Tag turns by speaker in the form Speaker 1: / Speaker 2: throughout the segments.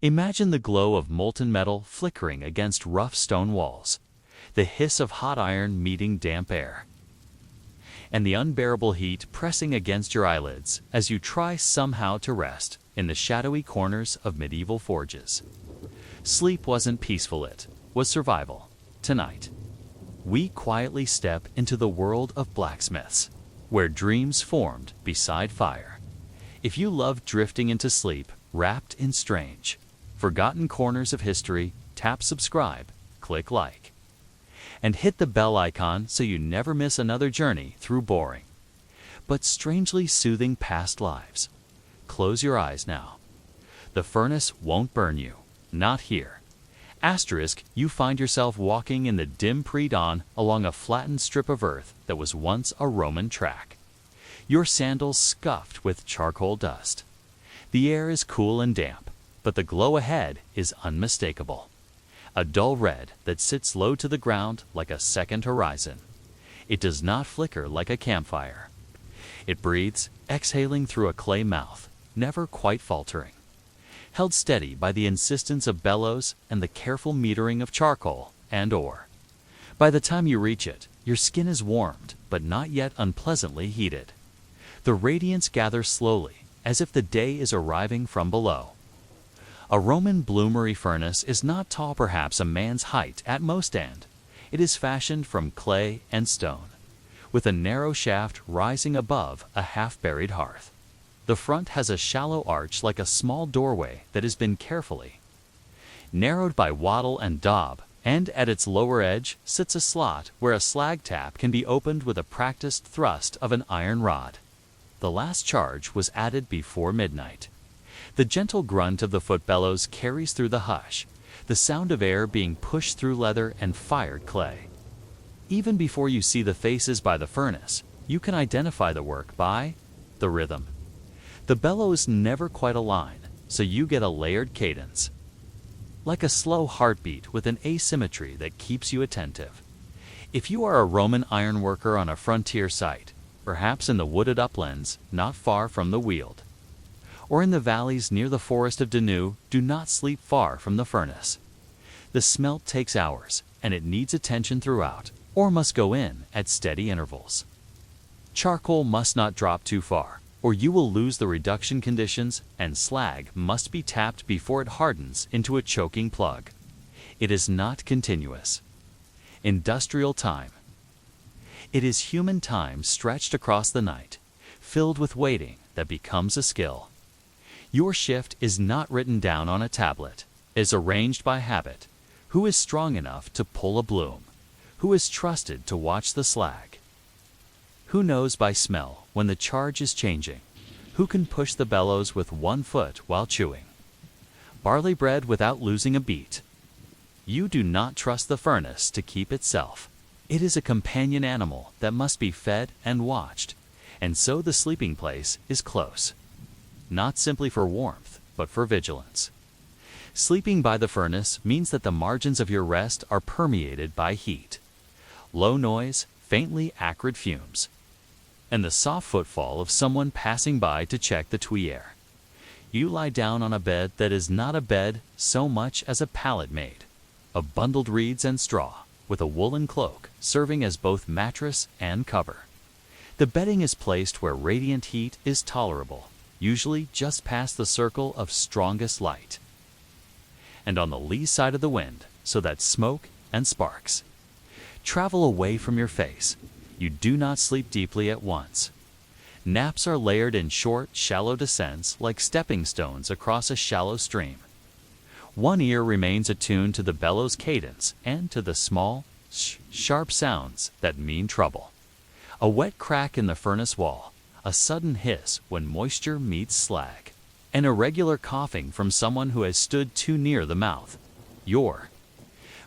Speaker 1: Imagine the glow of molten metal flickering against rough stone walls, the hiss of hot iron meeting damp air, and the unbearable heat pressing against your eyelids as you try somehow to rest in the shadowy corners of medieval forges. Sleep wasn't peaceful, it was survival. Tonight, we quietly step into the world of blacksmiths, where dreams formed beside fire. If you love drifting into sleep, wrapped in strange, forgotten corners of history, tap subscribe, click like, and hit the bell icon so you never miss another journey through boring, but strangely soothing past lives. Close your eyes now. The furnace won't burn you. Not here. Asterisk, you find yourself walking in the dim pre-dawn along a flattened strip of earth that was once a Roman track. Your sandals scuffed with charcoal dust. The air is cool and damp, but the glow ahead is unmistakable. A dull red that sits low to the ground like a second horizon. It does not flicker like a campfire. It breathes, exhaling through a clay mouth, never quite faltering, held steady by the insistence of bellows and the careful metering of charcoal and ore. By the time you reach it, your skin is warmed, but not yet unpleasantly heated. The radiance gathers slowly, as if the day is arriving from below. A Roman bloomery furnace is not tall, perhaps a man's height at most end. It is fashioned from clay and stone, with a narrow shaft rising above a half-buried hearth. The front has a shallow arch like a small doorway that has been carefully narrowed by wattle and daub, and at its lower edge sits a slot where a slag tap can be opened with a practiced thrust of an iron rod. The last charge was added before midnight. The gentle grunt of the foot bellows carries through the hush, the sound of air being pushed through leather and fired clay. Even before you see the faces by the furnace, you can identify the work by the rhythm. The bellows never quite align, so you get a layered cadence, like a slow heartbeat with an asymmetry that keeps you attentive. If you are a Roman ironworker on a frontier site, perhaps in the wooded uplands not far from the Weald, or in the valleys near the forest of Danube, do not sleep far from the furnace. The smelt takes hours, and it needs attention throughout, or must go in at steady intervals. Charcoal must not drop too far, or you will lose the reduction conditions, and slag must be tapped before it hardens into a choking plug. It is not continuous. Industrial time. It is human time stretched across the night, filled with waiting that becomes a skill. Your shift is not written down on a tablet, is arranged by habit. Who is strong enough to pull a bloom? Who is trusted to watch the slag? Who knows by smell when the charge is changing? Who can push the bellows with one foot while chewing barley bread without losing a beat? You do not trust the furnace to keep itself. It is a companion animal that must be fed and watched, and so the sleeping place is close, not simply for warmth, but for vigilance. Sleeping by the furnace means that the margins of your rest are permeated by heat, low noise, faintly acrid fumes, and the soft footfall of someone passing by to check the tuyere. You lie down on a bed that is not a bed so much as a pallet made of bundled reeds and straw, with a woolen cloak serving as both mattress and cover. The bedding is placed where radiant heat is tolerable, usually just past the circle of strongest light, and on the lee side of the wind, so that smoke and sparks travel away from your face. You do not sleep deeply at once. Naps are layered in short, shallow descents like stepping stones across a shallow stream. One ear remains attuned to the bellows cadence and to the small, sharp sounds that mean trouble. A wet crack in the furnace wall, a sudden hiss when moisture meets slag, an irregular coughing from someone who has stood too near the mouth. Your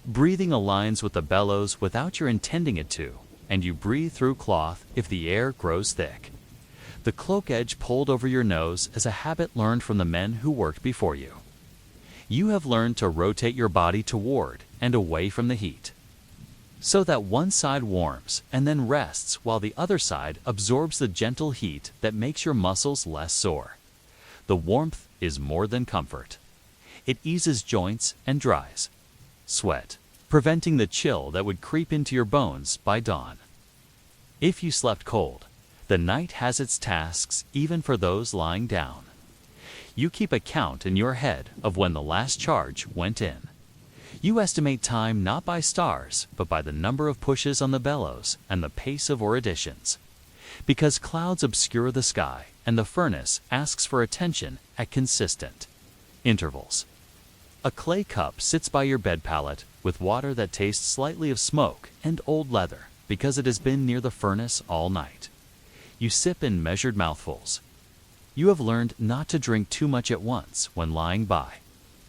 Speaker 1: breathing aligns with the bellows without your intending it to, and you breathe through cloth if the air grows thick. The cloak edge pulled over your nose is a habit learned from the men who worked before you. You have learned to rotate your body toward and away from the heat, so that one side warms and then rests while the other side absorbs the gentle heat that makes your muscles less sore. The warmth is more than comfort. It eases joints and dries sweat, preventing the chill that would creep into your bones by dawn. If you slept cold, the night has its tasks even for those lying down. You keep a count in your head of when the last charge went in. You estimate time not by stars, but by the number of pushes on the bellows and the pace of additions. Because clouds obscure the sky and the furnace asks for attention at consistent intervals. A clay cup sits by your bed pallet with water that tastes slightly of smoke and old leather because it has been near the furnace all night. You sip in measured mouthfuls. You have learned not to drink too much at once when lying by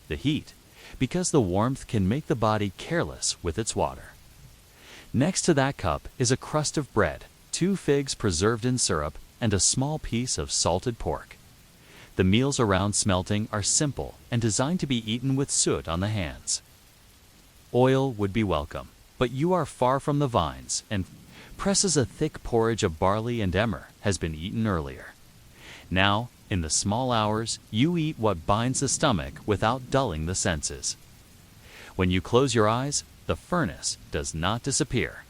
Speaker 1: the heat, because the warmth can make the body careless with its water. Next to that cup is a crust of bread, 2 figs preserved in syrup, and a small piece of salted pork. The meals around Smelting are simple and designed to be eaten with soot on the hands. Oil would be welcome, but you are far from the vines, and presses a thick porridge of barley and emmer has been eaten earlier. Now, in the small hours, you eat what binds the stomach without dulling the senses. When you close your eyes, the furnace does not disappear.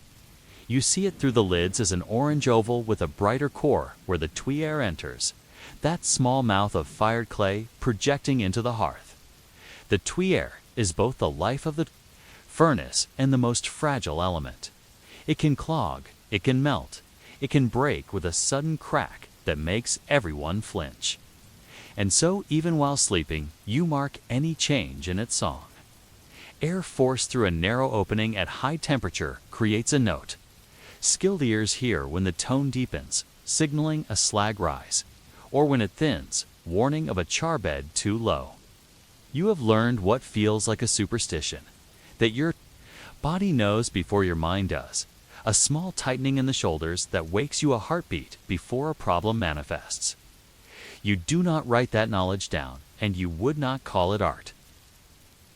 Speaker 1: You see it through the lids as an orange oval with a brighter core where the tuyere enters, that small mouth of fired clay projecting into the hearth. The tuyere is both the life of the furnace and the most fragile element. It can clog, it can melt, it can break with a sudden crack that makes everyone flinch. And so even while sleeping, you mark any change in its song. Air forced through a narrow opening at high temperature creates a note. Skilled ears hear when the tone deepens, signaling a slag rise, or when it thins, warning of a charbed too low. You have learned what feels like a superstition, that your body knows before your mind does, a small tightening in the shoulders that wakes you a heartbeat before a problem manifests. You do not write that knowledge down, and you would not call it art.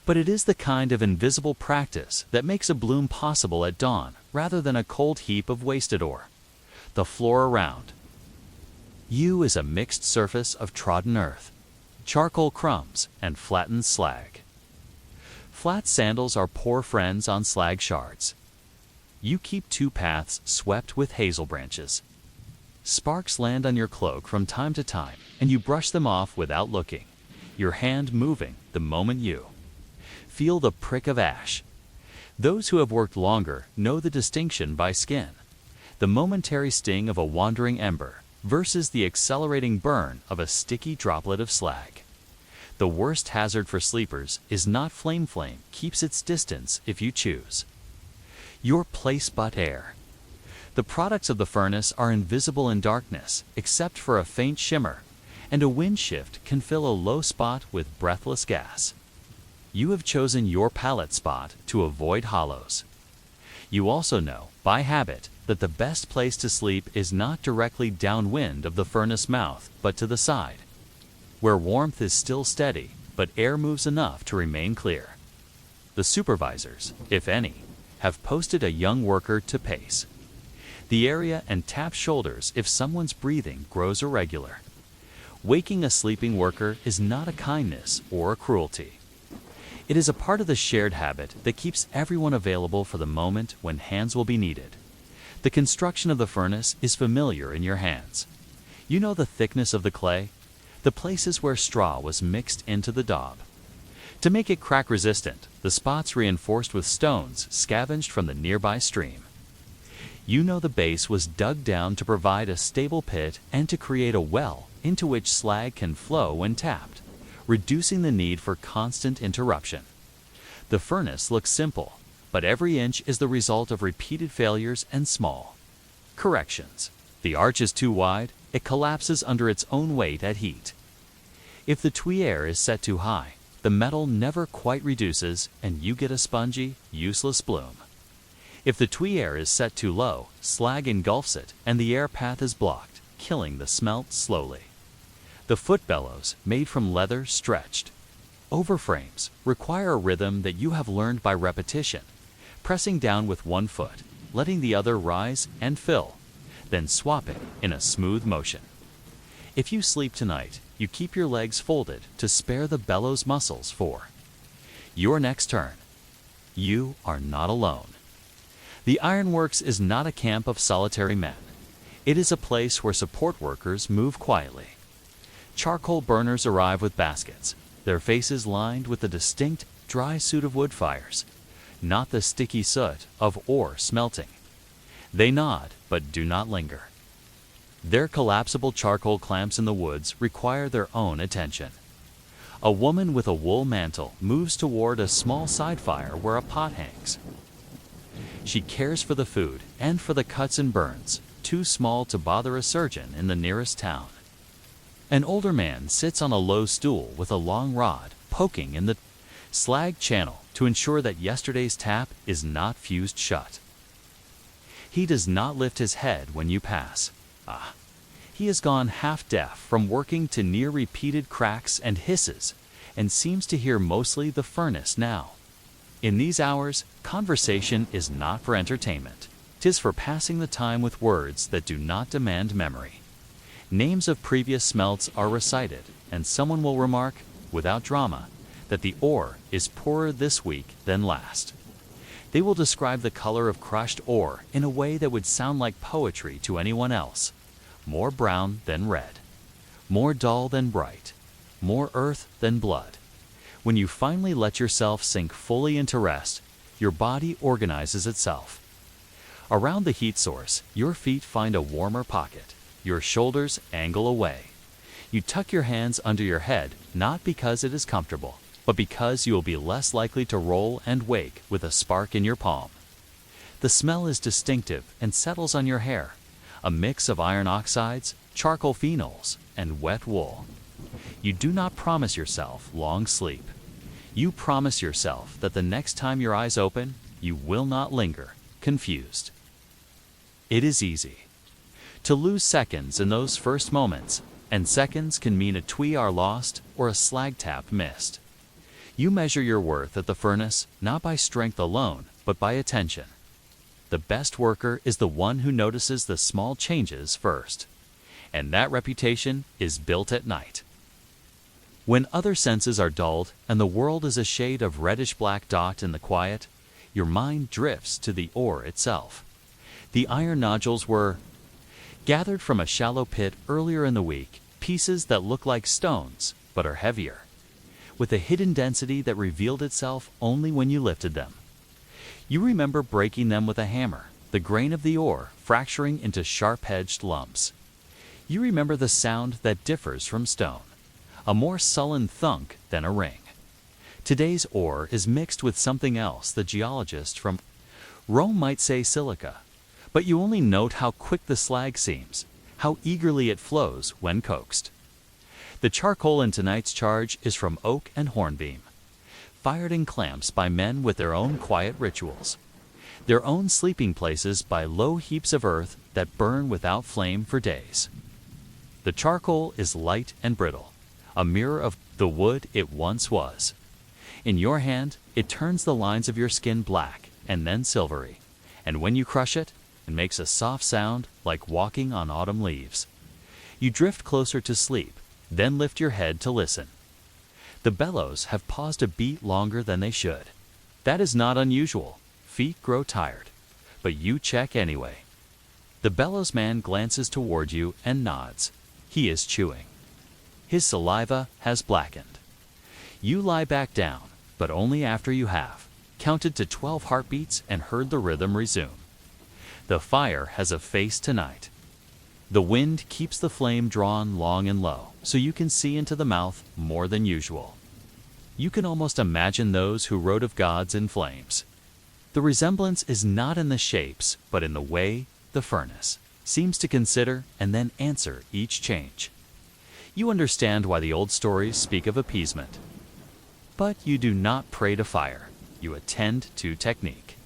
Speaker 1: But it is the kind of invisible practice that makes a bloom possible at dawn rather than a cold heap of wasted ore. The floor around you is a mixed surface of trodden earth, charcoal crumbs, and flattened slag. Flat sandals are poor friends on slag shards. You keep 2 paths swept with hazel branches. Sparks land on your cloak from time to time, and you brush them off without looking, your hand moving the moment you feel the prick of ash. Those who have worked longer know the distinction by skin, the momentary sting of a wandering ember versus the accelerating burn of a sticky droplet of slag. The worst hazard for sleepers is not flame keeps its distance if you choose. Your place but air. The products of the furnace are invisible in darkness except for a faint shimmer, and a wind shift can fill a low spot with breathless gas. You have chosen your pallet spot to avoid hollows. You also know, by habit, that the best place to sleep is not directly downwind of the furnace mouth, but to the side, where warmth is still steady, but air moves enough to remain clear. The supervisors, if any, have posted a young worker to pace the area and tap shoulders if someone's breathing grows irregular. Waking a sleeping worker is not a kindness or a cruelty. It is a part of the shared habit that keeps everyone available for the moment when hands will be needed. The construction of the furnace is familiar in your hands. You know the thickness of the clay, the places where straw was mixed into the daub. To make it crack resistant, the spots reinforced with stones scavenged from the nearby stream. You know the base was dug down to provide a stable pit and to create a well into which slag can flow when tapped, reducing the need for constant interruption. The furnace looks simple, but every inch is the result of repeated failures and small corrections. The arch is too wide, it collapses under its own weight at heat. If the tuyere is set too high, the metal never quite reduces and you get a spongy, useless bloom. If the tuyere is set too low, slag engulfs it and the air path is blocked, killing the smelt slowly. The foot bellows, made from leather stretched over frames, require a rhythm that you have learned by repetition, pressing down with one foot, letting the other rise and fill, then swapping in a smooth motion. If you sleep tonight, you keep your legs folded to spare the bellows muscles for your next turn. You are not alone. The ironworks is not a camp of solitary men. It is a place where support workers move quietly. Charcoal burners arrive with baskets, their faces lined with the distinct, dry soot of wood fires, not the sticky soot of ore smelting. They nod, but do not linger. Their collapsible charcoal clamps in the woods require their own attention. A woman with a wool mantle moves toward a small side fire where a pot hangs. She cares for the food and for the cuts and burns, too small to bother a surgeon in the nearest town. An older man sits on a low stool with a long rod poking in the slag channel to ensure that yesterday's tap is not fused shut. He does not lift his head when you pass. He has gone half-deaf from working to near-repeated cracks and hisses, and seems to hear mostly the furnace now. In these hours, conversation is not for entertainment. 'Tis for passing the time with words that do not demand memory. Names of previous smelts are recited, and someone will remark, without drama, that the ore is poorer this week than last. They will describe the color of crushed ore in a way that would sound like poetry to anyone else. More brown than red, more dull than bright, more earth than blood. When you finally let yourself sink fully into rest, your body organizes itself. Around the heat source, your feet find a warmer pocket. Your shoulders angle away. You tuck your hands under your head, not because it is comfortable, but because you will be less likely to roll and wake with a spark in your palm. The smell is distinctive and settles on your hair, a mix of iron oxides, charcoal phenols, and wet wool. You do not promise yourself long sleep. You promise yourself that the next time your eyes open, you will not linger, confused. It is easy to lose seconds in those first moments, and seconds can mean a tweer lost or a slag tap missed. You measure your worth at the furnace not by strength alone, but by attention. The best worker is the one who notices the small changes first, and that reputation is built at night. When other senses are dulled and the world is a shade of reddish-black dot in the quiet, your mind drifts to the ore itself. The iron nodules were gathered from a shallow pit earlier in the week, pieces that look like stones but are heavier, with a hidden density that revealed itself only when you lifted them. You remember breaking them with a hammer, the grain of the ore fracturing into sharp-edged lumps. You remember the sound that differs from stone, a more sullen thunk than a ring. Today's ore is mixed with something else the geologist from Rome might say silica, but you only note how quick the slag seems, how eagerly it flows when coaxed. The charcoal in tonight's charge is from oak and hornbeam, fired in clamps by men with their own quiet rituals, their own sleeping places by low heaps of earth that burn without flame for days. The charcoal is light and brittle, a mirror of the wood it once was. In your hand, it turns the lines of your skin black and then silvery, and when you crush it, it makes a soft sound like walking on autumn leaves. You drift closer to sleep, then lift your head to listen. The bellows have paused a beat longer than they should. That is not unusual. Feet grow tired, but you check anyway. The bellows man glances toward you and nods. He is chewing. His saliva has blackened. You lie back down, but only after you have counted to 12 heartbeats and heard the rhythm resume. The fire has a face tonight. The wind keeps the flame drawn long and low, so you can see into the mouth more than usual. You can almost imagine those who wrote of gods in flames. The resemblance is not in the shapes, but in the way the furnace seems to consider and then answer each change. You understand why the old stories speak of appeasement. But you do not pray to fire, you attend to technique.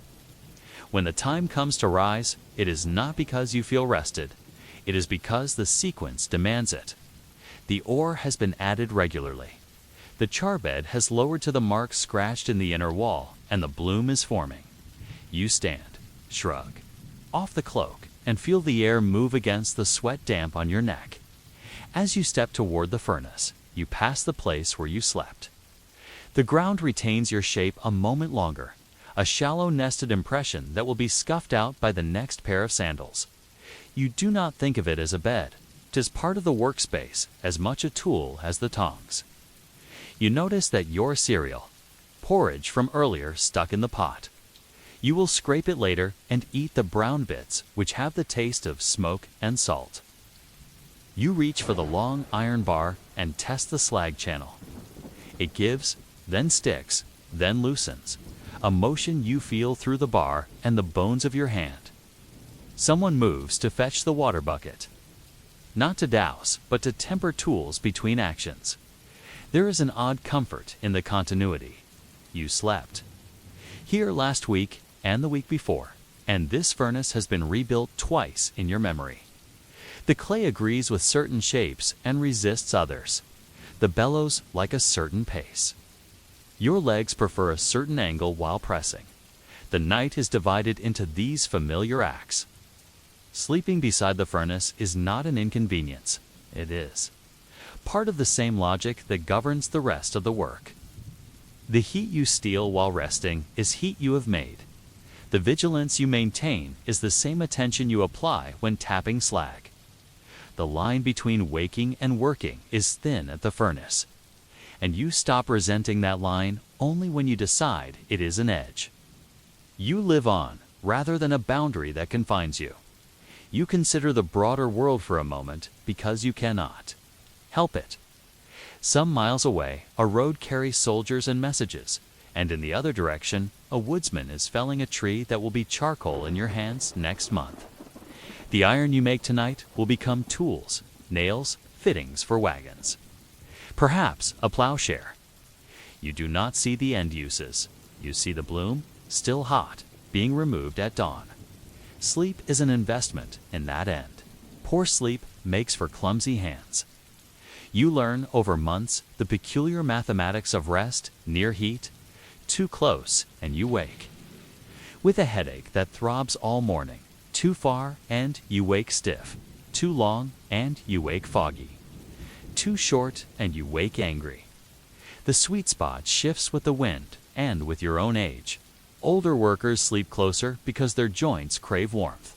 Speaker 1: When the time comes to rise, it is not because you feel rested, it is because the sequence demands it. The ore has been added regularly. The charbed has lowered to the mark scratched in the inner wall, and the bloom is forming. You stand, shrug off the cloak, and feel the air move against the sweat damp on your neck. As you step toward the furnace, you pass the place where you slept. The ground retains your shape a moment longer, a shallow nested impression that will be scuffed out by the next pair of sandals. You do not think of it as a bed. 'Tis part of the workspace, as much a tool as the tongs. You notice that your cereal, porridge from earlier, stuck in the pot. You will scrape it later and eat the brown bits, which have the taste of smoke and salt. You reach for the long iron bar and test the slag channel. It gives, then sticks, then loosens, a motion you feel through the bar and the bones of your hand. Someone moves to fetch the water bucket. Not to douse, but to temper tools between actions. There is an odd comfort in the continuity. You slept here last week and the week before, and this furnace has been rebuilt twice in your memory. The clay agrees with certain shapes and resists others. The bellows like a certain pace. Your legs prefer a certain angle while pressing. The night is divided into these familiar acts. Sleeping beside the furnace is not an inconvenience. It is part of the same logic that governs the rest of the work. The heat you steal while resting is heat you have made. The vigilance you maintain is the same attention you apply when tapping slag. The line between waking and working is thin at the furnace, and you stop resenting that line only when you decide it is an edge. You live on, rather than a boundary that confines you. You consider the broader world for a moment because you cannot help it. Some miles away, a road carries soldiers and messages, and in the other direction, a woodsman is felling a tree that will be charcoal in your hands next month. The iron you make tonight will become tools, nails, fittings for wagons. Perhaps a plowshare. You do not see the end uses. You see the bloom, still hot, being removed at dawn. Sleep is an investment in that end. Poor sleep makes for clumsy hands. You learn over months the peculiar mathematics of rest near heat. Too close and you wake with a headache that throbs all morning. Too far and you wake stiff. Too long and you wake foggy. Too short and you wake angry. The sweet spot shifts with the wind and with your own age. Older workers sleep closer because their joints crave warmth.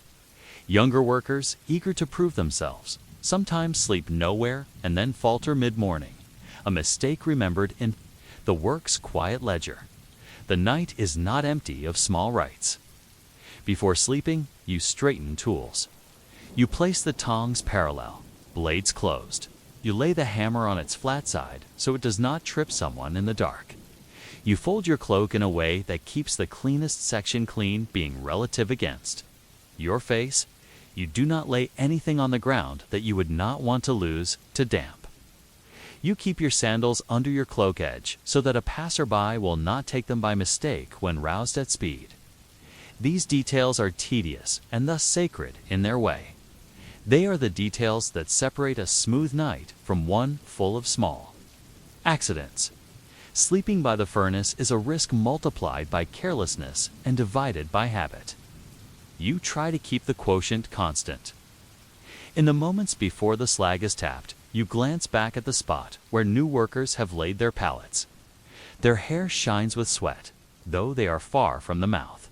Speaker 1: Younger workers, eager to prove themselves, sometimes sleep nowhere and then falter mid-morning, a mistake remembered in the work's quiet ledger. The night is not empty of small rites. Before sleeping, you straighten tools. You place the tongs parallel, blades closed. You lay the hammer on its flat side so it does not trip someone in the dark. You fold your cloak in a way that keeps the cleanest section clean, being relative against your face. You do not lay anything on the ground that you would not want to lose to damp. You keep your sandals under your cloak edge so that a passerby will not take them by mistake when roused at speed. These details are tedious and thus sacred in their way. They are the details that separate a smooth night from one full of small accidents. Sleeping by the furnace is a risk multiplied by carelessness and divided by habit. You try to keep the quotient constant. In the moments before the slag is tapped, you glance back at the spot where new workers have laid their pallets. Their hair shines with sweat, though they are far from the mouth.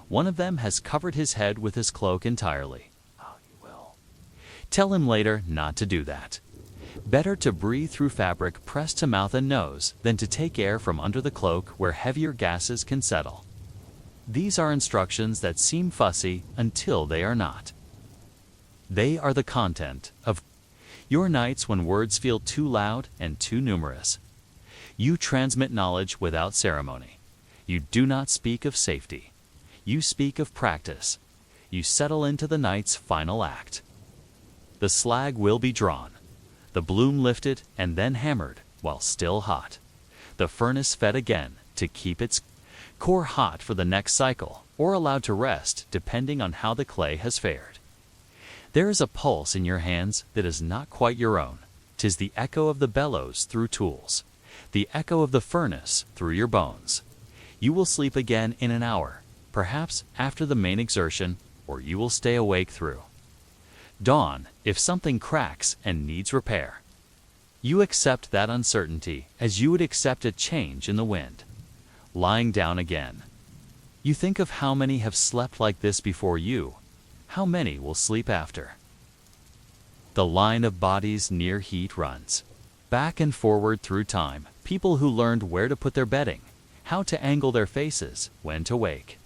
Speaker 1: One of them has covered his head with his cloak entirely. Oh, you will. Tell him later not to do that. Better to breathe through fabric pressed to mouth and nose than to take air from under the cloak where heavier gases can settle. These are instructions that seem fussy until they are not. They are the content of your nights when words feel too loud and too numerous. You transmit knowledge without ceremony. You do not speak of safety. You speak of practice. You settle into the night's final act. The slag will be drawn, the bloom lifted and then hammered while still hot. The furnace fed again to keep its core hot for the next cycle, or allowed to rest depending on how the clay has fared. There is a pulse in your hands that is not quite your own. 'Tis the echo of the bellows through tools, the echo of the furnace through your bones. You will sleep again in an hour, perhaps after the main exertion, or you will stay awake through Dawn if something cracks and needs repair. You accept that uncertainty as you would accept a change in the wind. Lying down again. You think of how many have slept like this before you, how many will sleep after. The line of bodies near heat runs. Back and forward through time, people who learned where to put their bedding, how to angle their faces, when to wake.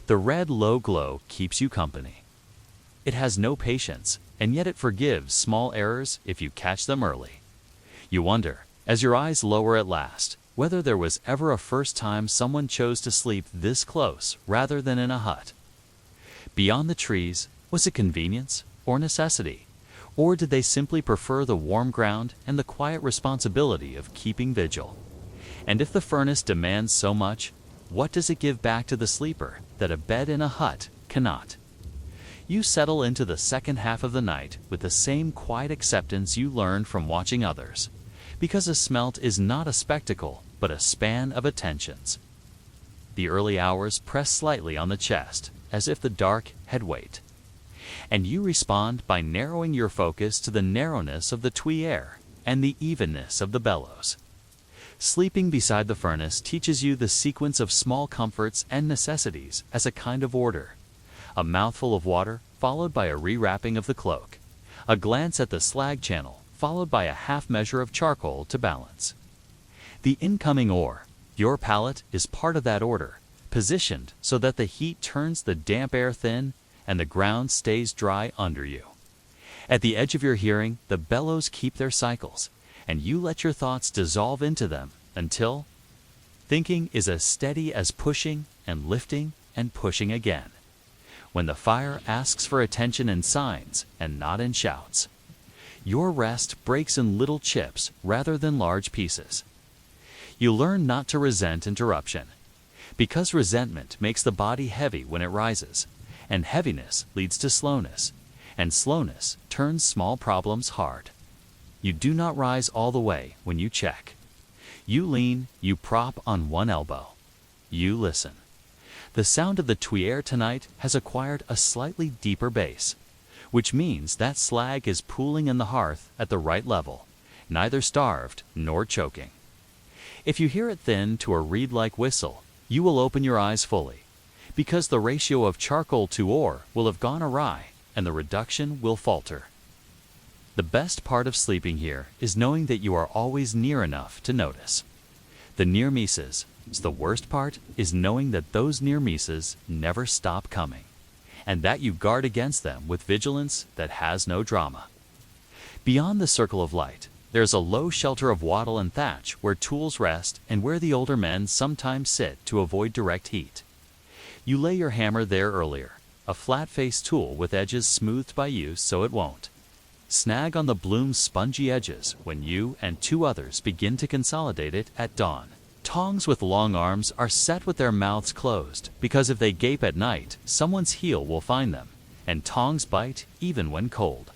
Speaker 1: The red low glow keeps you company. It has no patience, and yet it forgives small errors if you catch them early. You wonder, as your eyes lower at last, whether there was ever a first time someone chose to sleep this close rather than in a hut. Beyond the trees, was it convenience or necessity? Or did they simply prefer the warm ground and the quiet responsibility of keeping vigil? And if the furnace demands so much, what does it give back to the sleeper that a bed in a hut cannot? You settle into the second half of the night with the same quiet acceptance you learned from watching others, because a smelt is not a spectacle, but a span of attentions. The early hours press slightly on the chest, as if the dark had weight. And you respond by narrowing your focus to the narrowness of the tuyere and the evenness of the bellows. Sleeping beside the furnace teaches you the sequence of small comforts and necessities as a kind of order. A mouthful of water, followed by a rewrapping of the cloak. A glance at the slag channel, followed by a half measure of charcoal to balance. The incoming ore, your palate, is part of that order, positioned so that the heat turns the damp air thin and the ground stays dry under you. At the edge of your hearing, the bellows keep their cycles, and you let your thoughts dissolve into them until thinking is as steady as pushing and lifting and pushing again. When the fire asks for attention in signs and not in shouts. Your rest breaks in little chips rather than large pieces. You learn not to resent interruption, because resentment makes the body heavy when it rises, and heaviness leads to slowness, and slowness turns small problems hard. You do not rise all the way when you check. You lean, you prop on one elbow. You listen. The sound of the tuyere tonight has acquired a slightly deeper bass, which means that slag is pooling in the hearth at the right level, neither starved nor choking. If you hear it thin to a reed-like whistle, you will open your eyes fully, because the ratio of charcoal to ore will have gone awry and the reduction will falter. The best part of sleeping here is knowing that you are always near enough to notice. The near misses. The worst part is knowing that those near misses never stop coming, and that you guard against them with vigilance that has no drama. Beyond the circle of light, there's a low shelter of wattle and thatch where tools rest and where the older men sometimes sit to avoid direct heat. You lay your hammer there earlier, a flat-faced tool with edges smoothed by use so it won't snag on the bloom's spongy edges when you and two others begin to consolidate it at dawn. Tongs with long arms are set with their mouths closed, because if they gape at night, someone's heel will find them, and tongs bite even when cold.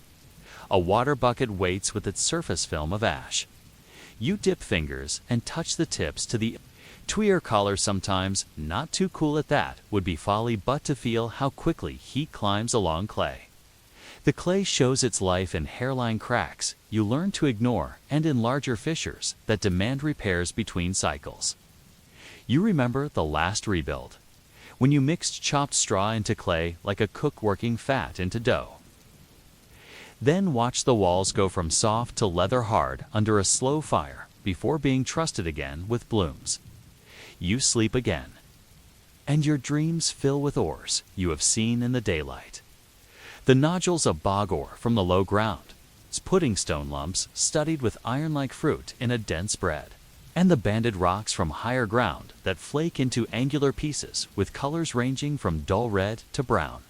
Speaker 1: A water bucket waits with its surface film of ash. You dip fingers and touch the tips to the tuyere collar sometimes. Not too cool at that would be folly, but to feel how quickly heat climbs along clay. The clay shows its life in hairline cracks you learn to ignore and in larger fissures that demand repairs between cycles. You remember the last rebuild, when you mixed chopped straw into clay like a cook working fat into dough. Then watch the walls go from soft to leather hard under a slow fire before being trusted again with blooms. You sleep again, and your dreams fill with ores you have seen in the daylight. The nodules of bog ore from the low ground, its pudding stone lumps studded with iron-like fruit in a dense bread, and the banded rocks from higher ground that flake into angular pieces with colors ranging from dull red to brown.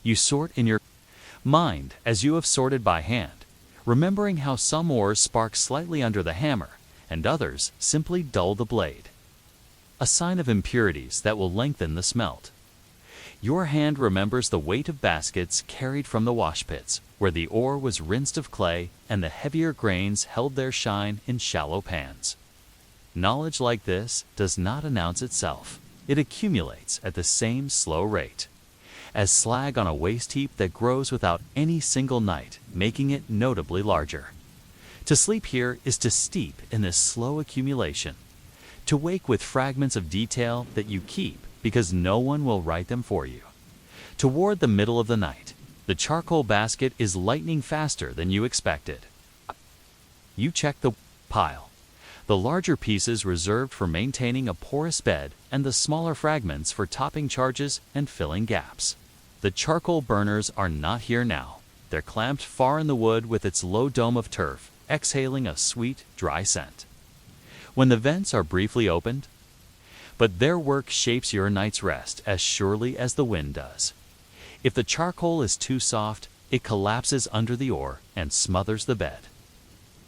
Speaker 1: You sort in your mind as you have sorted by hand, remembering how some ores spark slightly under the hammer and others simply dull the blade. A sign of impurities that will lengthen the smelt. Your hand remembers the weight of baskets carried from the wash pits, where the ore was rinsed of clay and the heavier grains held their shine in shallow pans. Knowledge like this does not announce itself. It accumulates at the same slow rate. as slag on a waste heap that grows without any single night, making it notably larger. To sleep here is to steep in this slow accumulation, to wake with fragments of detail that you keep because no one will write them for you. Toward the middle of the night, the charcoal basket is lightening faster than you expected. You check the pile, the larger pieces reserved for maintaining a porous bed and the smaller fragments for topping charges and filling gaps. The charcoal burners are not here now. They're clamped far in the wood with its low dome of turf, exhaling a sweet, dry scent. When the vents are briefly opened, but their work shapes your night's rest as surely as the wind does. If the charcoal is too soft, it collapses under the oar and smothers the bed.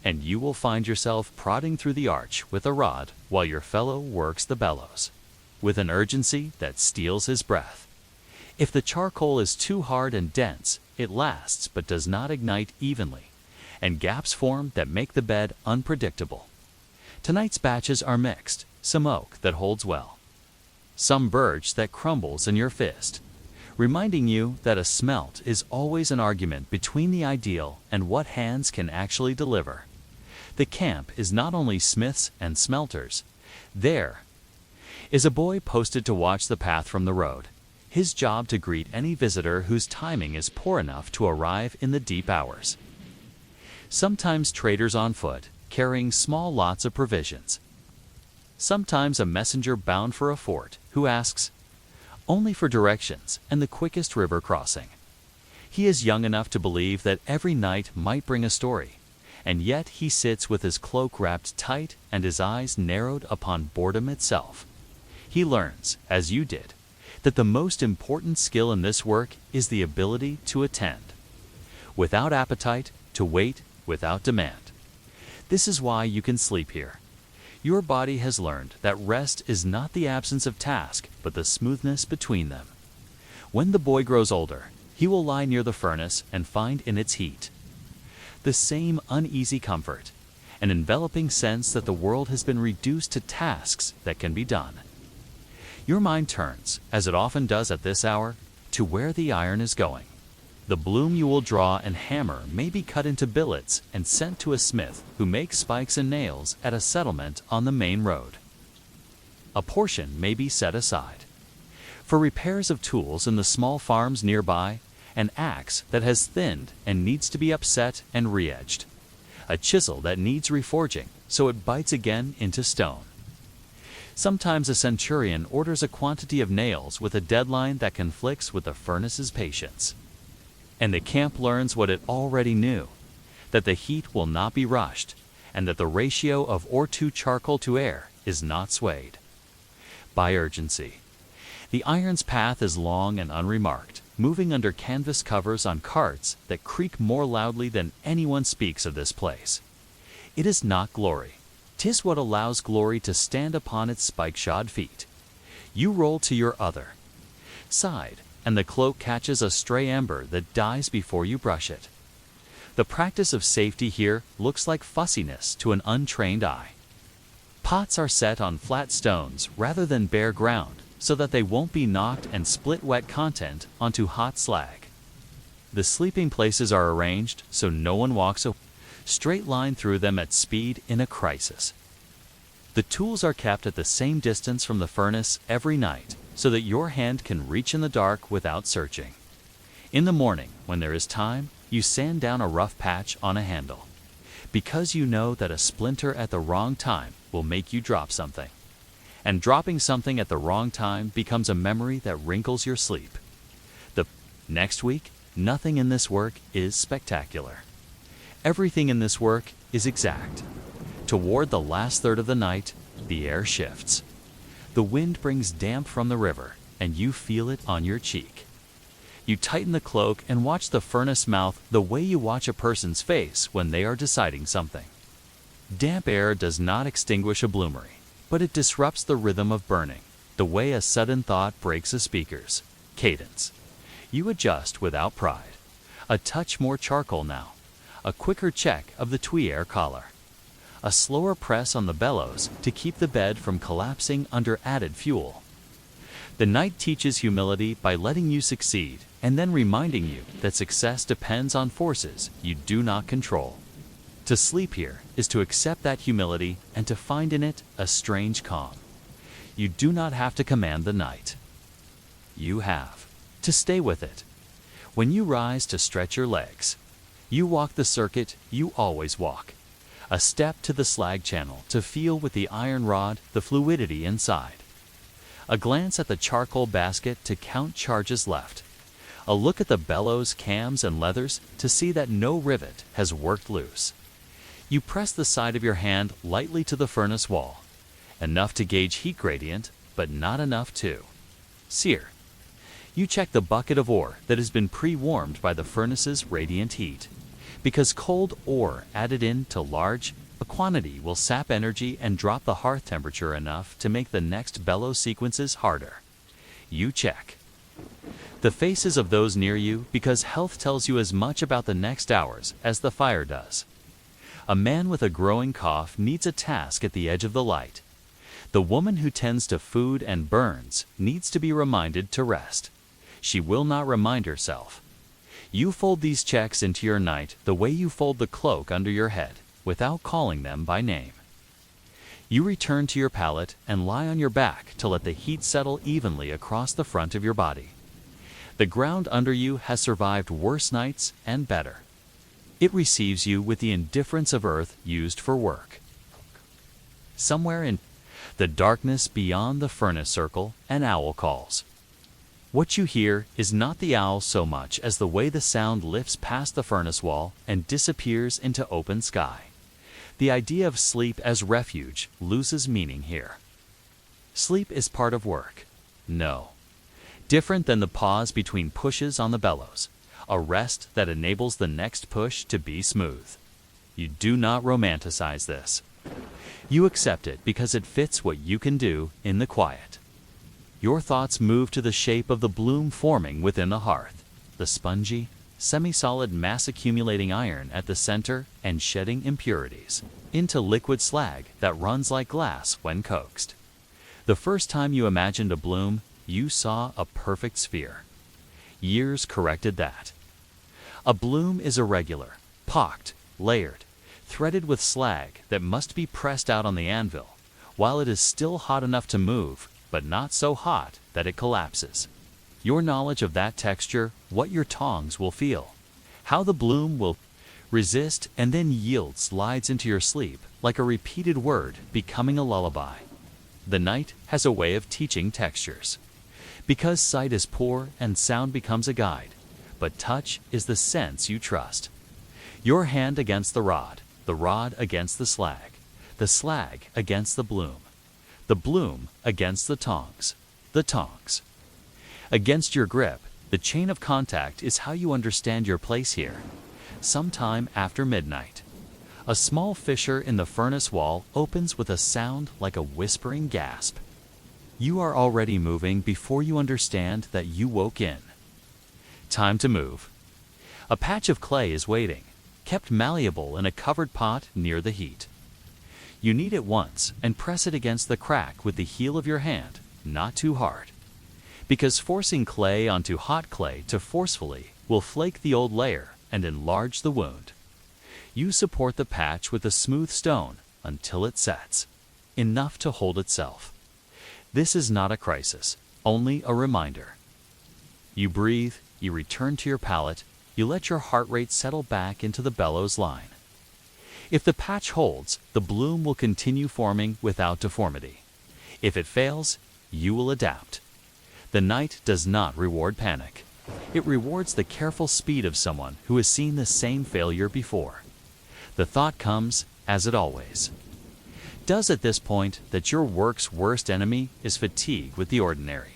Speaker 1: And you will find yourself prodding through the arch with a rod while your fellow works the bellows, with an urgency that steals his breath. If the charcoal is too hard and dense, it lasts but does not ignite evenly, and gaps form that make the bed unpredictable. Tonight's batches are mixed, some oak that holds well, some birch that crumbles in your fist, reminding you that a smelt is always an argument between the ideal and what hands can actually deliver. The camp is not only smiths and smelters. There is a boy posted to watch the path from the road, his job to greet any visitor whose timing is poor enough to arrive in the deep hours. Sometimes traders on foot, carrying small lots of provisions. Sometimes a messenger bound for a fort who asks only for directions and the quickest river crossing. He is young enough to believe that every night might bring a story, and yet he sits with his cloak wrapped tight and his eyes narrowed upon boredom itself. He learns, as you did, that the most important skill in this work is the ability to attend. Without appetite, to wait without demand. This is why you can sleep here. Your body has learned that rest is not the absence of task, but the smoothness between them. When the boy grows older, he will lie near the furnace and find in its heat the same uneasy comfort, an enveloping sense that the world has been reduced to tasks that can be done. Your mind turns, as it often does at this hour, to where the iron is going. The bloom you will draw and hammer may be cut into billets and sent to a smith who makes spikes and nails at a settlement on the main road. A portion may be set aside for repairs of tools in the small farms nearby, an axe that has thinned and needs to be upset and re-edged, a chisel that needs reforging so it bites again into stone. Sometimes a centurion orders a quantity of nails with a deadline that conflicts with the furnace's patience. And the camp learns what it already knew, that the heat will not be rushed, and that the ratio of or2 charcoal to air is not swayed by urgency. The iron's path is long and unremarked, moving under canvas covers on carts that creak more loudly than anyone speaks of this place. It is not glory. 'Tis what allows glory to stand upon its spike-shod feet. You roll to your other side, and the cloak catches a stray ember that dies before you brush it. The practice of safety here looks like fussiness to an untrained eye. Pots are set on flat stones rather than bare ground, so that they won't be knocked and split wet content onto hot slag. The sleeping places are arranged so no one walks a straight line through them at speed in a crisis. The tools are kept at the same distance from the furnace every night, so that your hand can reach in the dark without searching. In the morning, when there is time, you sand down a rough patch on a handle, because you know that a splinter at the wrong time will make you drop something. And dropping something at the wrong time becomes a memory that wrinkles your sleep. The next week, nothing in this work is spectacular. Everything in this work is exact. Toward the last third of the night, the air shifts. The wind brings damp from the river, and you feel it on your cheek. You tighten the cloak and watch the furnace mouth the way you watch a person's face when they are deciding something. Damp air does not extinguish a bloomery, but it disrupts the rhythm of burning, the way a sudden thought breaks a speaker's cadence. You adjust without pride. A touch more charcoal now, a quicker check of the tuyere collar, a slower press on the bellows to keep the bed from collapsing under added fuel. The night teaches humility by letting you succeed and then reminding you that success depends on forces you do not control. To sleep here is to accept that humility and to find in it a strange calm. You do not have to command the night. You have to stay with it. When you rise to stretch your legs, you walk the circuit you always walk. A step to the slag channel to feel with the iron rod the fluidity inside. A glance at the charcoal basket to count charges left. A look at the bellows, cams, and leathers to see that no rivet has worked loose. You press the side of your hand lightly to the furnace wall, enough to gauge heat gradient, but not enough to sear. You check the bucket of ore that has been pre-warmed by the furnace's radiant heat. Because cold ore added in to large a quantity will sap energy and drop the hearth temperature enough to make the next bellow sequences harder. You check the faces of those near you because health tells you as much about the next hours as the fire does. A man with a growing cough needs a task at the edge of the light. The woman who tends to food and burns needs to be reminded to rest. She will not remind herself. You fold these checks into your night the way you fold the cloak under your head, without calling them by name. You return to your pallet and lie on your back to let the heat settle evenly across the front of your body. The ground under you has survived worse nights and better. It receives you with the indifference of earth used for work. Somewhere in the darkness beyond the furnace circle, an owl calls. What you hear is not the owl so much as the way the sound lifts past the furnace wall and disappears into open sky. The idea of sleep as refuge loses meaning here. Sleep is part of work. No. Different than the pause between pushes on the bellows, a rest that enables the next push to be smooth. You do not romanticize this. You accept it because it fits what you can do in the quiet. Your thoughts move to the shape of the bloom forming within the hearth, the spongy, semi-solid mass accumulating iron at the center and shedding impurities into liquid slag that runs like glass when coaxed. The first time you imagined a bloom, you saw a perfect sphere. Years corrected that. A bloom is irregular, pocked, layered, threaded with slag that must be pressed out on the anvil, while it is still hot enough to move, but not so hot that it collapses. Your knowledge of that texture, what your tongs will feel, how the bloom will resist and then yield slides into your sleep like a repeated word becoming a lullaby. The night has a way of teaching textures. Because sight is poor and sound becomes a guide, but touch is the sense you trust. Your hand against the rod against the slag against the bloom against the tongs. Against your grip, the chain of contact is how you understand your place here. Sometime after midnight, a small fissure in the furnace wall opens with a sound like a whispering gasp. You are already moving before you understand that you woke in. Time to move. A patch of clay is waiting, kept malleable in a covered pot near the heat. You knead it once and press it against the crack with the heel of your hand, not too hard. Because forcing clay onto hot clay too forcefully will flake the old layer and enlarge the wound. You support the patch with a smooth stone until it sets, enough to hold itself. This is not a crisis, only a reminder. You breathe, you return to your pallet, you let your heart rate settle back into the bellows line. If the patch holds, the bloom will continue forming without deformity. If it fails, you will adapt. The night does not reward panic. It rewards the careful speed of someone who has seen the same failure before. The thought comes, as it always does at this point, that your work's worst enemy is fatigue with the ordinary.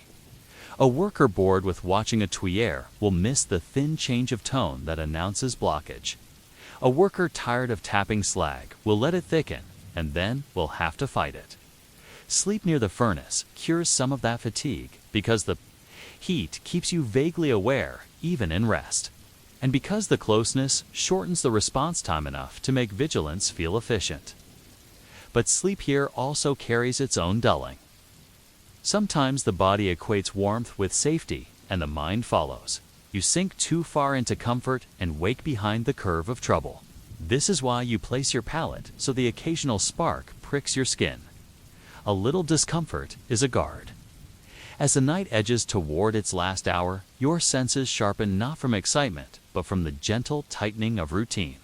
Speaker 1: A worker bored with watching a tuyere will miss the thin change of tone that announces blockage. A worker tired of tapping slag will let it thicken, and then will have to fight it. Sleep near the furnace cures some of that fatigue because the heat keeps you vaguely aware even in rest, and because the closeness shortens the response time enough to make vigilance feel efficient. But sleep here also carries its own dulling. Sometimes the body equates warmth with safety, and the mind follows. You sink too far into comfort and wake behind the curve of trouble. This is why you place your palate so the occasional spark pricks your skin. A little discomfort is a guard. As the night edges toward its last hour, your senses sharpen not from excitement, but from the gentle tightening of routine.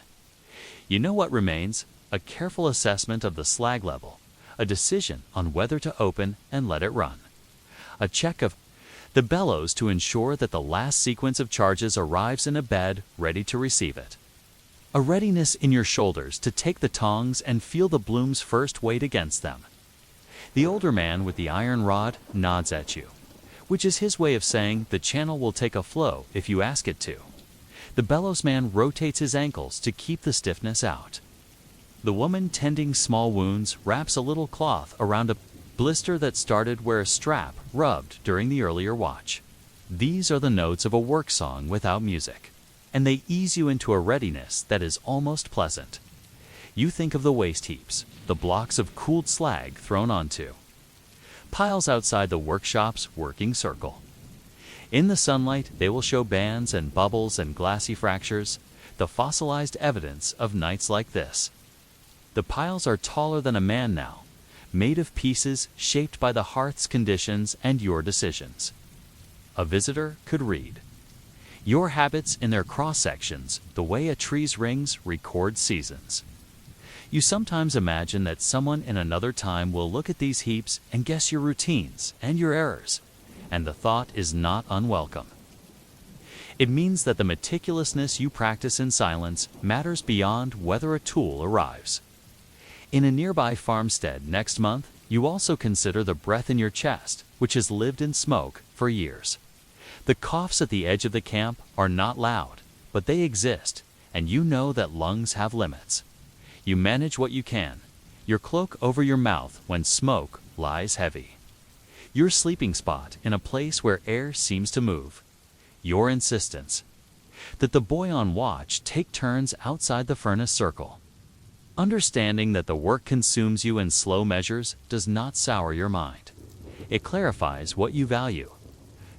Speaker 1: You know what remains? A careful assessment of the slag level, a decision on whether to open and let it run, a check of the bellows to ensure that the last sequence of charges arrives in a bed ready to receive it, a readiness in your shoulders to take the tongs and feel the bloom's first weight against them. The older man with the iron rod nods at you, which is his way of saying the channel will take a flow if you ask it to. The bellows man rotates his ankles to keep the stiffness out. The woman tending small wounds wraps a little cloth around a blister that started where a strap rubbed during the earlier watch. These are the notes of a work song without music, and they ease you into a readiness that is almost pleasant. You think of the waste heaps, the blocks of cooled slag thrown onto piles outside the workshop's working circle. In the sunlight, they will show bands and bubbles and glassy fractures, the fossilized evidence of nights like this. The piles are taller than a man now, made of pieces shaped by the hearth's conditions and your decisions. A visitor could read your habits in their cross-sections, the way a tree's rings record seasons. You sometimes imagine that someone in another time will look at these heaps and guess your routines and your errors, and the thought is not unwelcome. It means that the meticulousness you practice in silence matters beyond whether a tool arrives. In a nearby farmstead next month, you also consider the breath in your chest, which has lived in smoke for years. The coughs at the edge of the camp are not loud, but they exist, and you know that lungs have limits. You manage what you can, your cloak over your mouth when smoke lies heavy. Your sleeping spot in a place where air seems to move. Your insistence that the boy on watch take turns outside the furnace circle. Understanding that the work consumes you in slow measures does not sour your mind. It clarifies what you value.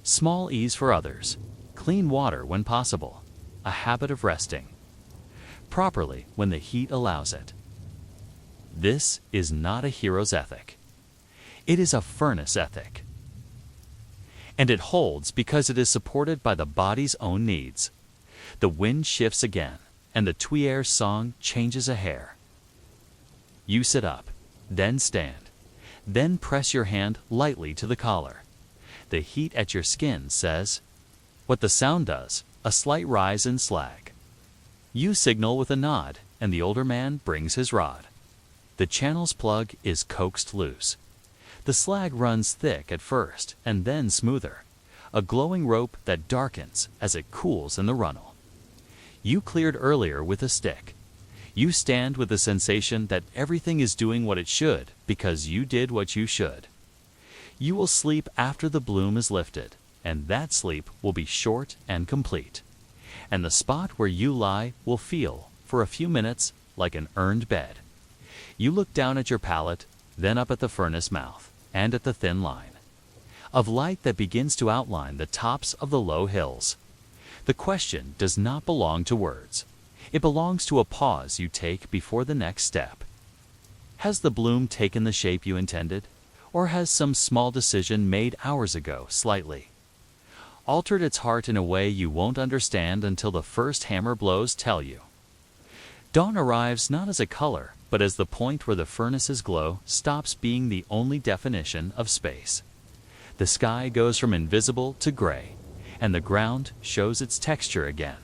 Speaker 1: Small ease for others, clean water when possible, a habit of resting properly when the heat allows it. This is not a hero's ethic. It is a furnace ethic. And it holds because it is supported by the body's own needs. The wind shifts again, and the Tuyere's song changes a hair. You sit up, then stand, then press your hand lightly to the collar. The heat at your skin says what the sound does, a slight rise in slag. You signal with a nod, and the older man brings his rod. The channel's plug is coaxed loose. The slag runs thick at first, and then smoother, a glowing rope that darkens as it cools in the runnel. You cleared earlier with a stick. You stand with the sensation that everything is doing what it should because you did what you should. You will sleep after the bloom is lifted, and that sleep will be short and complete. And the spot where you lie will feel, for a few minutes, like an earned bed. You look down at your pallet, then up at the furnace mouth, and at the thin line of light that begins to outline the tops of the low hills. The question does not belong to words. It belongs to a pause you take before the next step. Has the bloom taken the shape you intended, or has some small decision made hours ago slightly altered its heart in a way you won't understand until the first hammer blows tell you? Dawn arrives not as a color, but as the point where the furnace's glow stops being the only definition of space. The sky goes from invisible to gray, and the ground shows its texture again.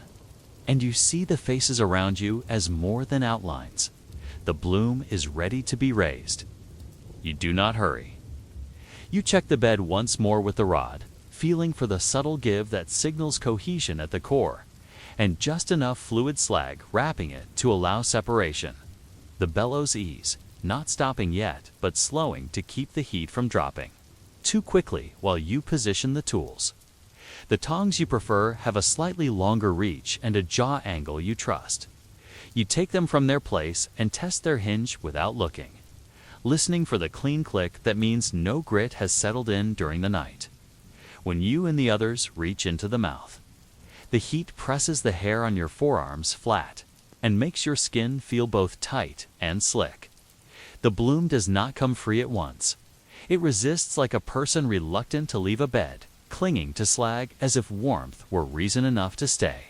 Speaker 1: And you see the faces around you as more than outlines. The bloom is ready to be raised. You do not hurry. You check the bed once more with the rod, feeling for the subtle give that signals cohesion at the core, and just enough fluid slag wrapping it to allow separation. The bellows ease, not stopping yet, but slowing to keep the heat from dropping too quickly while you position the tools. The tongs you prefer have a slightly longer reach and a jaw angle you trust. You take them from their place and test their hinge without looking. listening for the clean click that means no grit has settled in during the night. When you and the others reach into the mouth, the heat presses the hair on your forearms flat and makes your skin feel both tight and slick. The bloom does not come free at once. It resists like a person reluctant to leave a bed, clinging to slag as if warmth were reason enough to stay.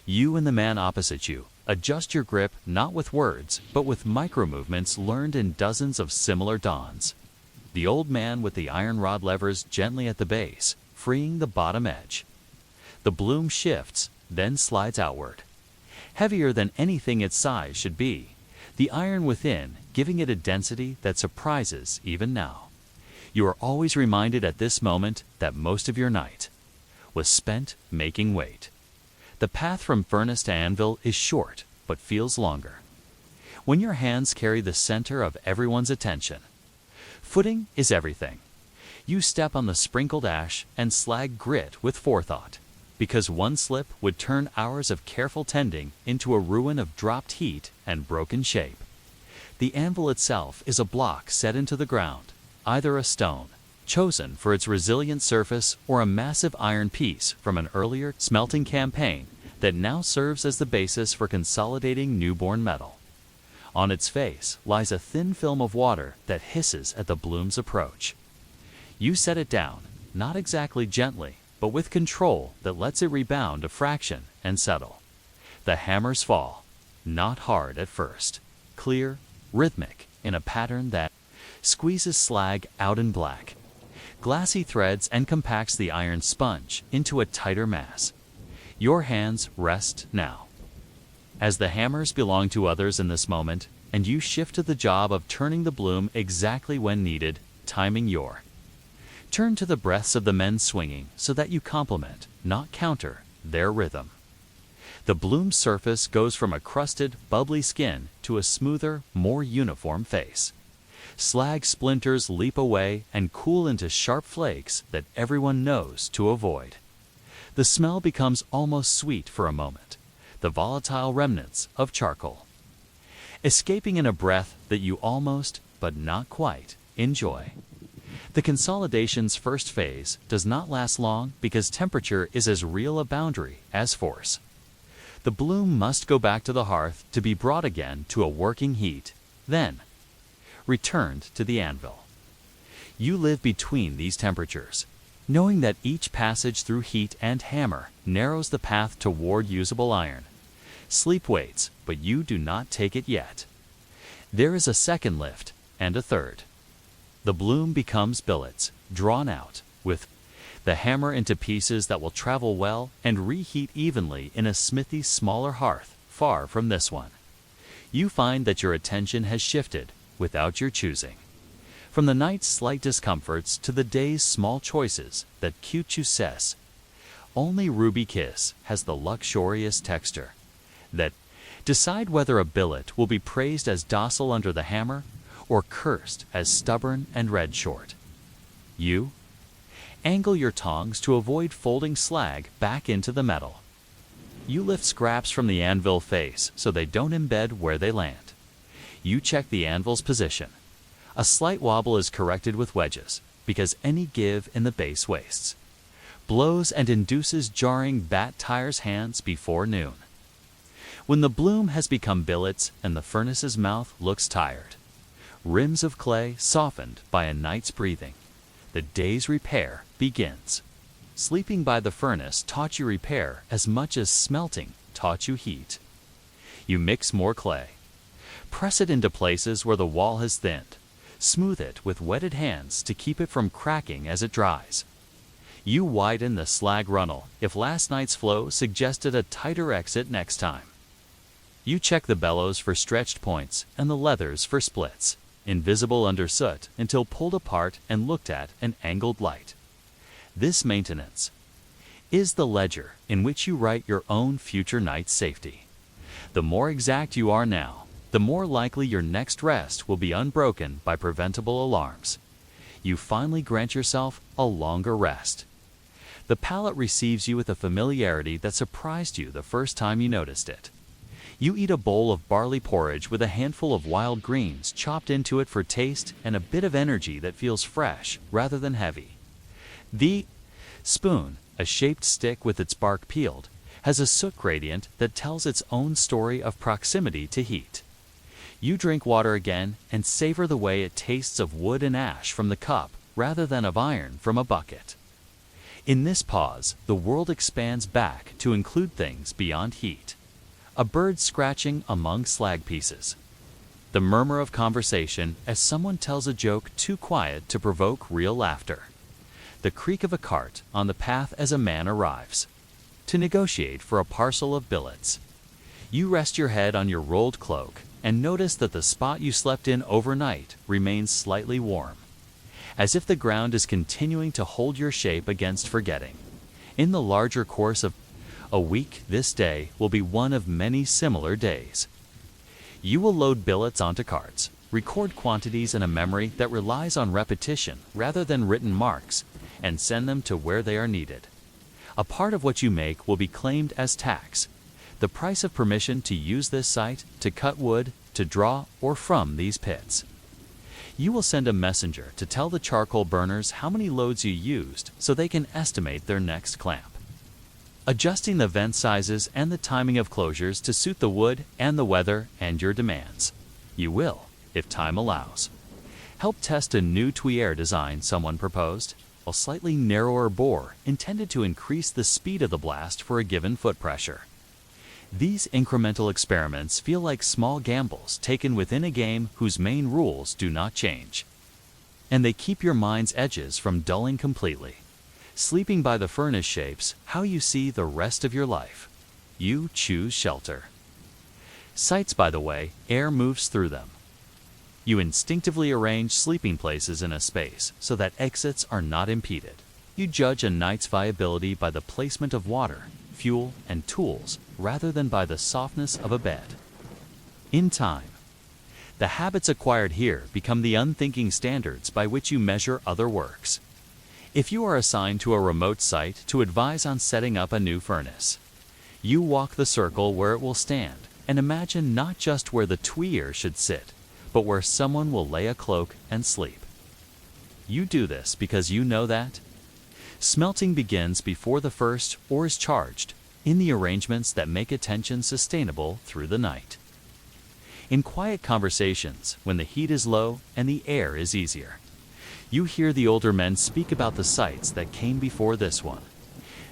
Speaker 1: You and the man opposite you adjust your grip not with words, but with micro-movements learned in dozens of similar dawns. The old man with the iron rod levers gently at the base, freeing the bottom edge. The bloom shifts, then slides outward. Heavier than anything its size should be, the iron within giving it a density that surprises even now. You are always reminded at this moment that most of your night was spent making weight. The path from furnace to anvil is short, but feels longer. When your hands carry the center of everyone's attention, footing is everything. You step on the sprinkled ash and slag grit with forethought, because one slip would turn hours of careful tending into a ruin of dropped heat and broken shape. The anvil itself is a block set into the ground, either a stone, chosen for its resilient surface, or a massive iron piece from an earlier smelting campaign that now serves as the basis for consolidating newborn metal. On its face lies a thin film of water that hisses at the bloom's approach. You set it down, not exactly gently, but with control that lets it rebound a fraction and settle. The hammers fall, not hard at first, clear, rhythmic, in a pattern that squeezes slag out in black, glassy threads, and compacts the iron sponge into a tighter mass. Your hands rest now. As the hammers belong to others in this moment, and you shift to the job of turning the bloom exactly when needed, timing your turn to the breaths of the men swinging so that you complement, not counter, their rhythm. The bloom's surface goes from a crusted, bubbly skin to a smoother, more uniform face. Slag splinters leap away and cool into sharp flakes that everyone knows to avoid. The smell becomes almost sweet for a moment, the volatile remnants of charcoal, escaping in a breath that you almost, but not quite, enjoy. The consolidation's first phase does not last long because temperature is as real a boundary as force. The bloom must go back to the hearth to be brought again to a working heat, then returned to the anvil. You live between these temperatures, knowing that each passage through heat and hammer narrows the path toward usable iron. Sleep waits, but you do not take it yet. There is a second lift, and a third. The bloom becomes billets, drawn out, with the hammer into pieces that will travel well and reheat evenly in a smithy's smaller hearth far from this one. You find that your attention has shifted without your choosing, from the night's slight discomforts to the day's small choices that cute you says. Only Ruby Kiss has the luxurious texture that decide whether a billet will be praised as docile under the hammer or cursed as stubborn and red short. You angle your tongs to avoid folding slag back into the metal. You lift scraps from the anvil face so they don't embed where they land. You check the anvil's position. A slight wobble is corrected with wedges, because any give in the base wastes, blows, and induces jarring bat tires hands before noon. When the bloom has become billets and the furnace's mouth looks tired, rims of clay softened by a night's breathing, the day's repair begins. Sleeping by the furnace taught you repair as much as smelting taught you heat. You mix more clay. Press it into places where the wall has thinned. Smooth it with wetted hands to keep it from cracking as it dries. You widen the slag runnel if last night's flow suggested a tighter exit next time. You check the bellows for stretched points and the leathers for splits, invisible under soot until pulled apart and looked at an angled light. This maintenance is the ledger in which you write your own future night's safety. The more exact you are now, the more likely your next rest will be unbroken by preventable alarms. You finally grant yourself a longer rest. The palate receives you with a familiarity that surprised you the first time you noticed it. You eat a bowl of barley porridge with a handful of wild greens chopped into it for taste and a bit of energy that feels fresh rather than heavy. The spoon, a shaped stick with its bark peeled, has a soot gradient that tells its own story of proximity to heat. You drink water again and savor the way it tastes of wood and ash from the cup rather than of iron from a bucket. In this pause, the world expands back to include things beyond heat. A bird scratching among slag pieces. The murmur of conversation as someone tells a joke too quiet to provoke real laughter. The creak of a cart on the path as a man arrives to negotiate for a parcel of billets. You rest your head on your rolled cloak and notice that the spot you slept in overnight remains slightly warm, as if the ground is continuing to hold your shape against forgetting. In the larger course of a week, this day will be one of many similar days. You will load billets onto carts, record quantities in a memory that relies on repetition rather than written marks, and send them to where they are needed. A part of what you make will be claimed as tax, the price of permission to use this site, to cut wood, to draw, or from these pits. You will send a messenger to tell the charcoal burners how many loads you used so they can estimate their next clamp. Adjusting the vent sizes and the timing of closures to suit the wood and the weather and your demands. You will, if time allows, help test a new tuyere design someone proposed, a slightly narrower bore intended to increase the speed of the blast for a given foot pressure. These incremental experiments feel like small gambles taken within a game whose main rules do not change. And they keep your mind's edges from dulling completely. Sleeping by the furnace shapes how you see the rest of your life. You choose shelter. Sites, by the way, air moves through them. You instinctively arrange sleeping places in a space so that exits are not impeded. You judge a night's viability by the placement of water, fuel, and tools rather than by the softness of a bed. In time, the habits acquired here become the unthinking standards by which you measure other works. If you are assigned to a remote site to advise on setting up a new furnace, you walk the circle where it will stand and imagine not just where the tuyere should sit, but where someone will lay a cloak and sleep. You do this because you know that smelting begins before the first ore is charged in the arrangements that make attention sustainable through the night. In quiet conversations, when the heat is low and the air is easier, you hear the older men speak about the sites that came before this one.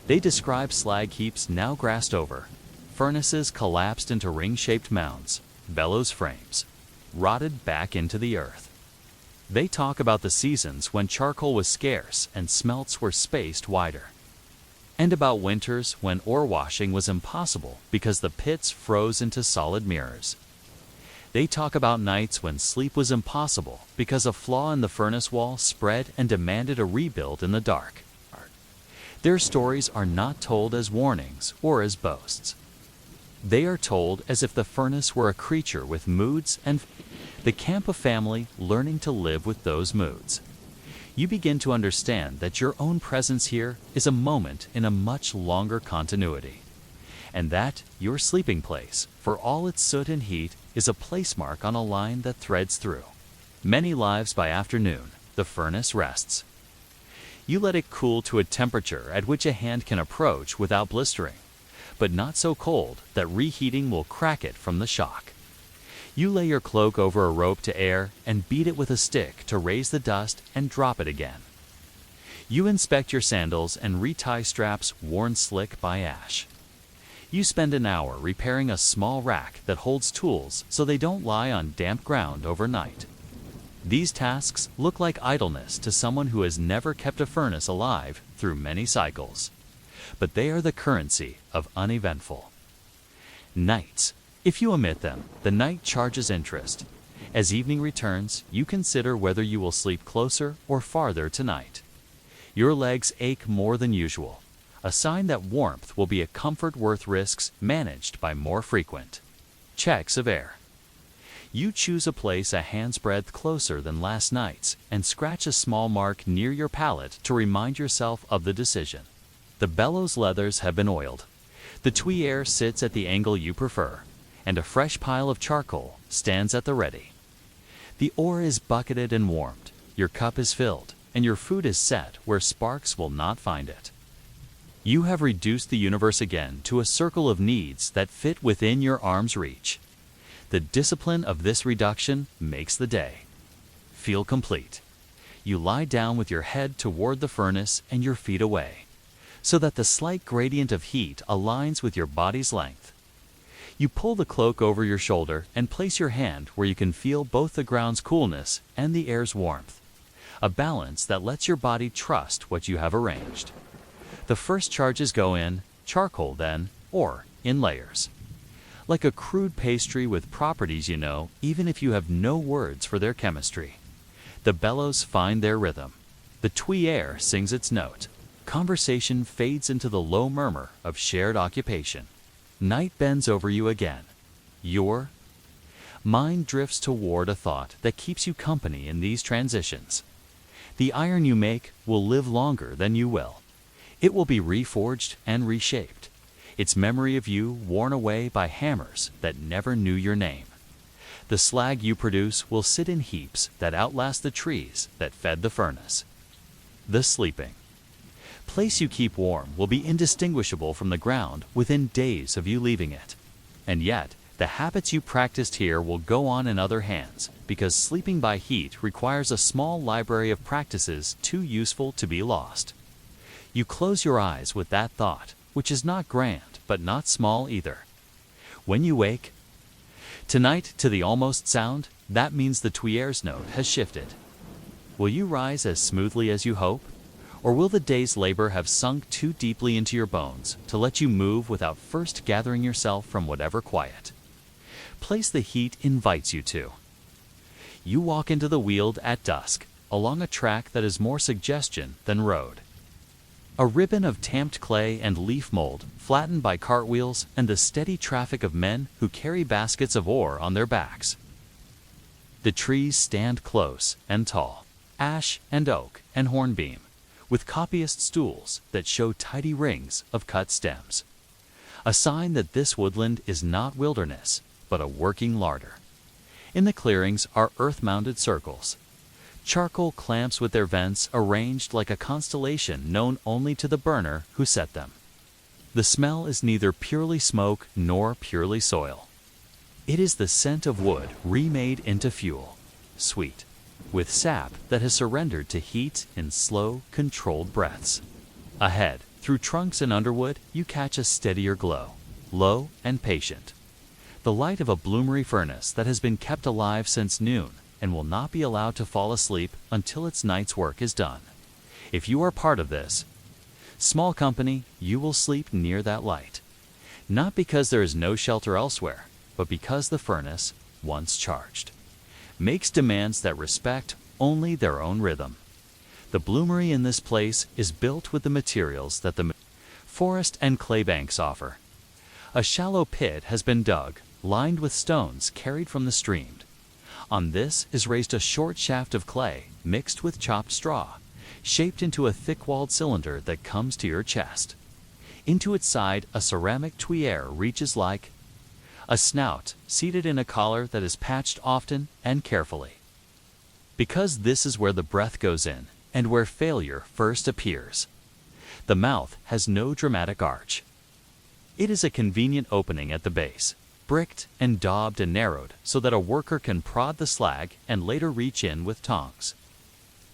Speaker 1: They describe slag heaps now grassed over, furnaces collapsed into ring-shaped mounds, bellows frames, rotted back into the earth. They talk about the seasons when charcoal was scarce and smelts were spaced wider, and about winters when ore washing was impossible because the pits froze into solid mirrors. They talk about nights when sleep was impossible because a flaw in the furnace wall spread and demanded a rebuild in the dark. Their stories are not told as warnings or as boasts. They are told as if the furnace were a creature with moods and the camp of family learning to live with those moods. You begin to understand that your own presence here is a moment in a much longer continuity, and that your sleeping place, for all its soot and heat, is a placemark on a line that threads through many lives. By afternoon, the furnace rests. You let it cool to a temperature at which a hand can approach without blistering, but not so cold that reheating will crack it from the shock. You lay your cloak over a rope to air and beat it with a stick to raise the dust and drop it again. You inspect your sandals and retie straps worn slick by ash. You spend an hour repairing a small rack that holds tools so they don't lie on damp ground overnight. These tasks look like idleness to someone who has never kept a furnace alive through many cycles, but they are the currency of uneventful nights. If you omit them, the night charges interest. As evening returns, you consider whether you will sleep closer or farther tonight. Your legs ache more than usual, a sign that warmth will be a comfort worth risks managed by more frequent checks of air. You choose a place a hand's breadth closer than last night's and scratch a small mark near your palate to remind yourself of the decision. The bellows leathers have been oiled. The tuyere sits at the angle you prefer, and a fresh pile of charcoal stands at the ready. The ore is bucketed and warmed, your cup is filled, and your food is set where sparks will not find it. You have reduced the universe again to a circle of needs that fit within your arm's reach. The discipline of this reduction makes the day feel complete. You lie down with your head toward the furnace and your feet away, so that the slight gradient of heat aligns with your body's length. You pull the cloak over your shoulder and place your hand where you can feel both the ground's coolness and the air's warmth, a balance that lets your body trust what you have arranged. The first charges go in, charcoal then, or in layers. Like a crude pastry with properties you know, even if you have no words for their chemistry. The bellows find their rhythm. The tuyeres sings its note. Conversation fades into the low murmur of shared occupation. Night bends over you again. Your mind drifts toward a thought that keeps you company in these transitions. The iron you make will live longer than you will. It will be reforged and reshaped, its memory of you worn away by hammers that never knew your name. The slag you produce will sit in heaps that outlast the trees that fed the furnace. The sleeping place you keep warm will be indistinguishable from the ground within days of you leaving it. And yet, the habits you practiced here will go on in other hands, because sleeping by heat requires a small library of practices too useful to be lost. You close your eyes with that thought, which is not grand, but not small either. When you wake, tonight to the almost sound, that means the tuyeres note has shifted. Will you rise as smoothly as you hope? Or will the day's labor have sunk too deeply into your bones to let you move without first gathering yourself from whatever quiet place the heat invites you to? You walk into the weald at dusk, along a track that is more suggestion than road. A ribbon of tamped clay and leaf mold, flattened by cartwheels and the steady traffic of men who carry baskets of ore on their backs. The trees stand close and tall, ash and oak and hornbeam, with copyist stools that show tidy rings of cut stems. A sign that this woodland is not wilderness, but a working larder. In the clearings are earth-mounted circles, charcoal clamps with their vents arranged like a constellation known only to the burner who set them. The smell is neither purely smoke nor purely soil. It is the scent of wood remade into fuel, sweet, with sap that has surrendered to heat in slow, controlled breaths. Ahead, through trunks and underwood, you catch a steadier glow, low and patient. The light of a bloomery furnace that has been kept alive since noon and will not be allowed to fall asleep until its night's work is done. If you are part of this small company, you will sleep near that light. Not because there is no shelter elsewhere, but because the furnace, once charged, makes demands that respect only their own rhythm. The bloomery in this place is built with the materials that the forest and clay banks offer. A shallow pit has been dug, lined with stones carried from the stream. On this is raised a short shaft of clay mixed with chopped straw, shaped into a thick-walled cylinder that comes to your chest. Into its side, a ceramic tuyere reaches like a snout, seated in a collar that is patched often and carefully. Because this is where the breath goes in, and where failure first appears. The mouth has no dramatic arch. It is a convenient opening at the base, bricked and daubed and narrowed so that a worker can prod the slag and later reach in with tongs.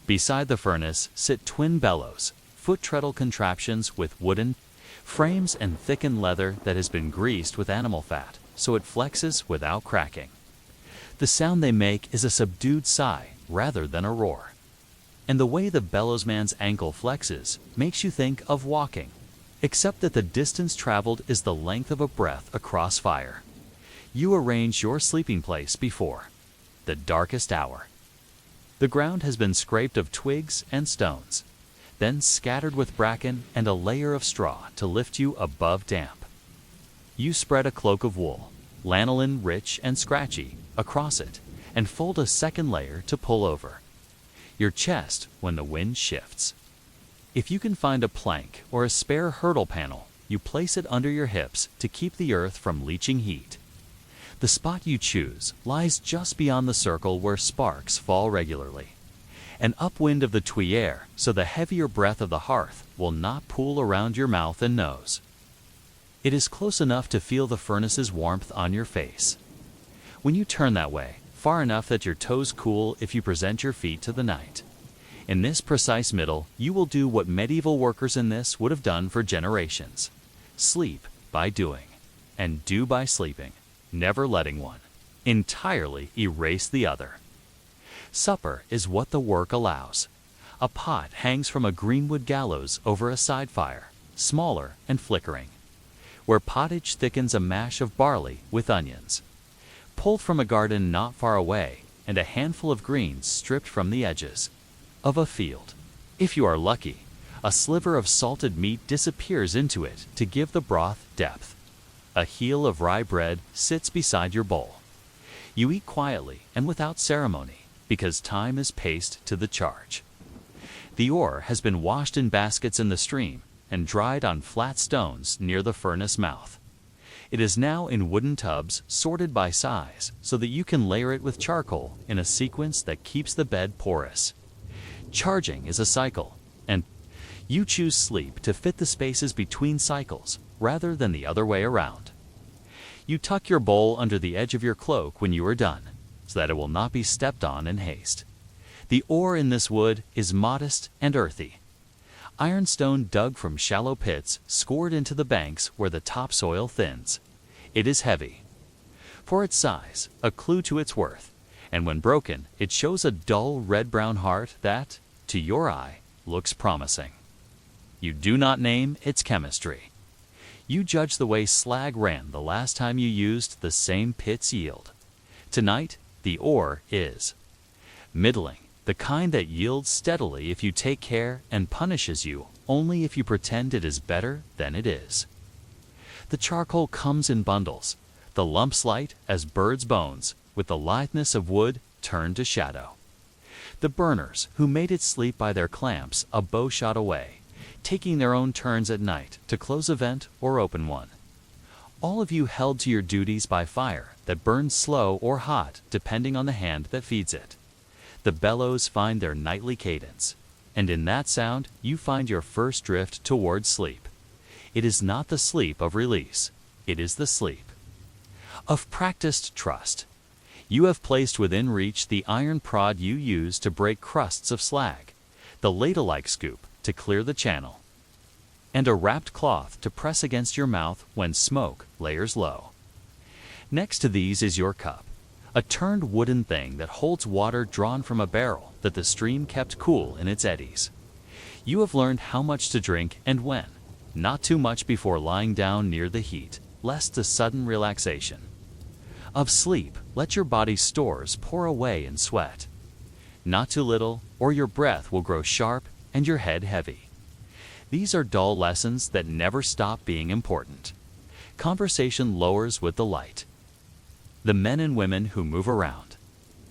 Speaker 1: Beside the furnace sit twin bellows, foot treadle contraptions with wooden frames and thickened leather that has been greased with animal fat, so it flexes without cracking. The sound they make is a subdued sigh rather than a roar. And the way the bellowsman's ankle flexes makes you think of walking, except that the distance traveled is the length of a breath across fire. You arrange your sleeping place before the darkest hour. The ground has been scraped of twigs and stones, then scattered with bracken and a layer of straw to lift you above damp. You spread a cloak of wool, lanolin rich and scratchy, across it, and fold a second layer to pull over your chest when the wind shifts. If you can find a plank or a spare hurdle panel, you place it under your hips to keep the earth from leaching heat. The spot you choose lies just beyond the circle where sparks fall regularly, and upwind of the tuyere, so the heavier breath of the hearth will not pool around your mouth and nose. It is close enough to feel the furnace's warmth on your face. When you turn that way, far enough that your toes cool if you present your feet to the night. In this precise middle, you will do what medieval workers in this would have done for generations. Sleep by doing, and do by sleeping, never letting one entirely erase the other. Supper is what the work allows. A pot hangs from a greenwood gallows over a side fire, smaller and flickering, where pottage thickens a mash of barley with onions, pulled from a garden not far away, and a handful of greens stripped from the edges of a field. If you are lucky, a sliver of salted meat disappears into it to give the broth depth. A heel of rye bread sits beside your bowl. You eat quietly and without ceremony, because time is paced to the charge. The ore has been washed in baskets in the stream and dried on flat stones near the furnace mouth. It is now in wooden tubs sorted by size so that you can layer it with charcoal in a sequence that keeps the bed porous. Charging is a cycle, and you choose sleep to fit the spaces between cycles rather than the other way around. You tuck your bowl under the edge of your cloak when you are done, so that it will not be stepped on in haste. The ore in this wood is modest and earthy. Ironstone dug from shallow pits scored into the banks where the topsoil thins. It is heavy. For its size, a clue to its worth, and when broken, it shows a dull red-brown heart that, to your eye, looks promising. You do not name its chemistry. You judge the way slag ran the last time you used the same pit's yield. Tonight, the ore is middling, the kind that yields steadily if you take care and punishes you only if you pretend it is better than it is. The charcoal comes in bundles, the lumps light as birds' bones, with the litheness of wood turned to shadow. The burners, who made it sleep by their clamps a bow shot away, taking their own turns at night to close a vent or open one. All of you held to your duties by fire that burns slow or hot depending on the hand that feeds it. The bellows find their nightly cadence, and in that sound you find your first drift towards sleep. It is not the sleep of release, it is the sleep of practiced trust. You have placed within reach the iron prod you use to break crusts of slag, the ladle-like scoop to clear the channel, and a wrapped cloth to press against your mouth when smoke layers low. Next to these is your cup, a turned wooden thing that holds water drawn from a barrel that the stream kept cool in its eddies. You have learned how much to drink and when, not too much before lying down near the heat, lest a sudden relaxation. Of sleep, let your body's stores pour away in sweat. Not too little, or your breath will grow sharp and your head heavy. These are dull lessons that never stop being important. Conversation lowers with the light. The men and women who move around.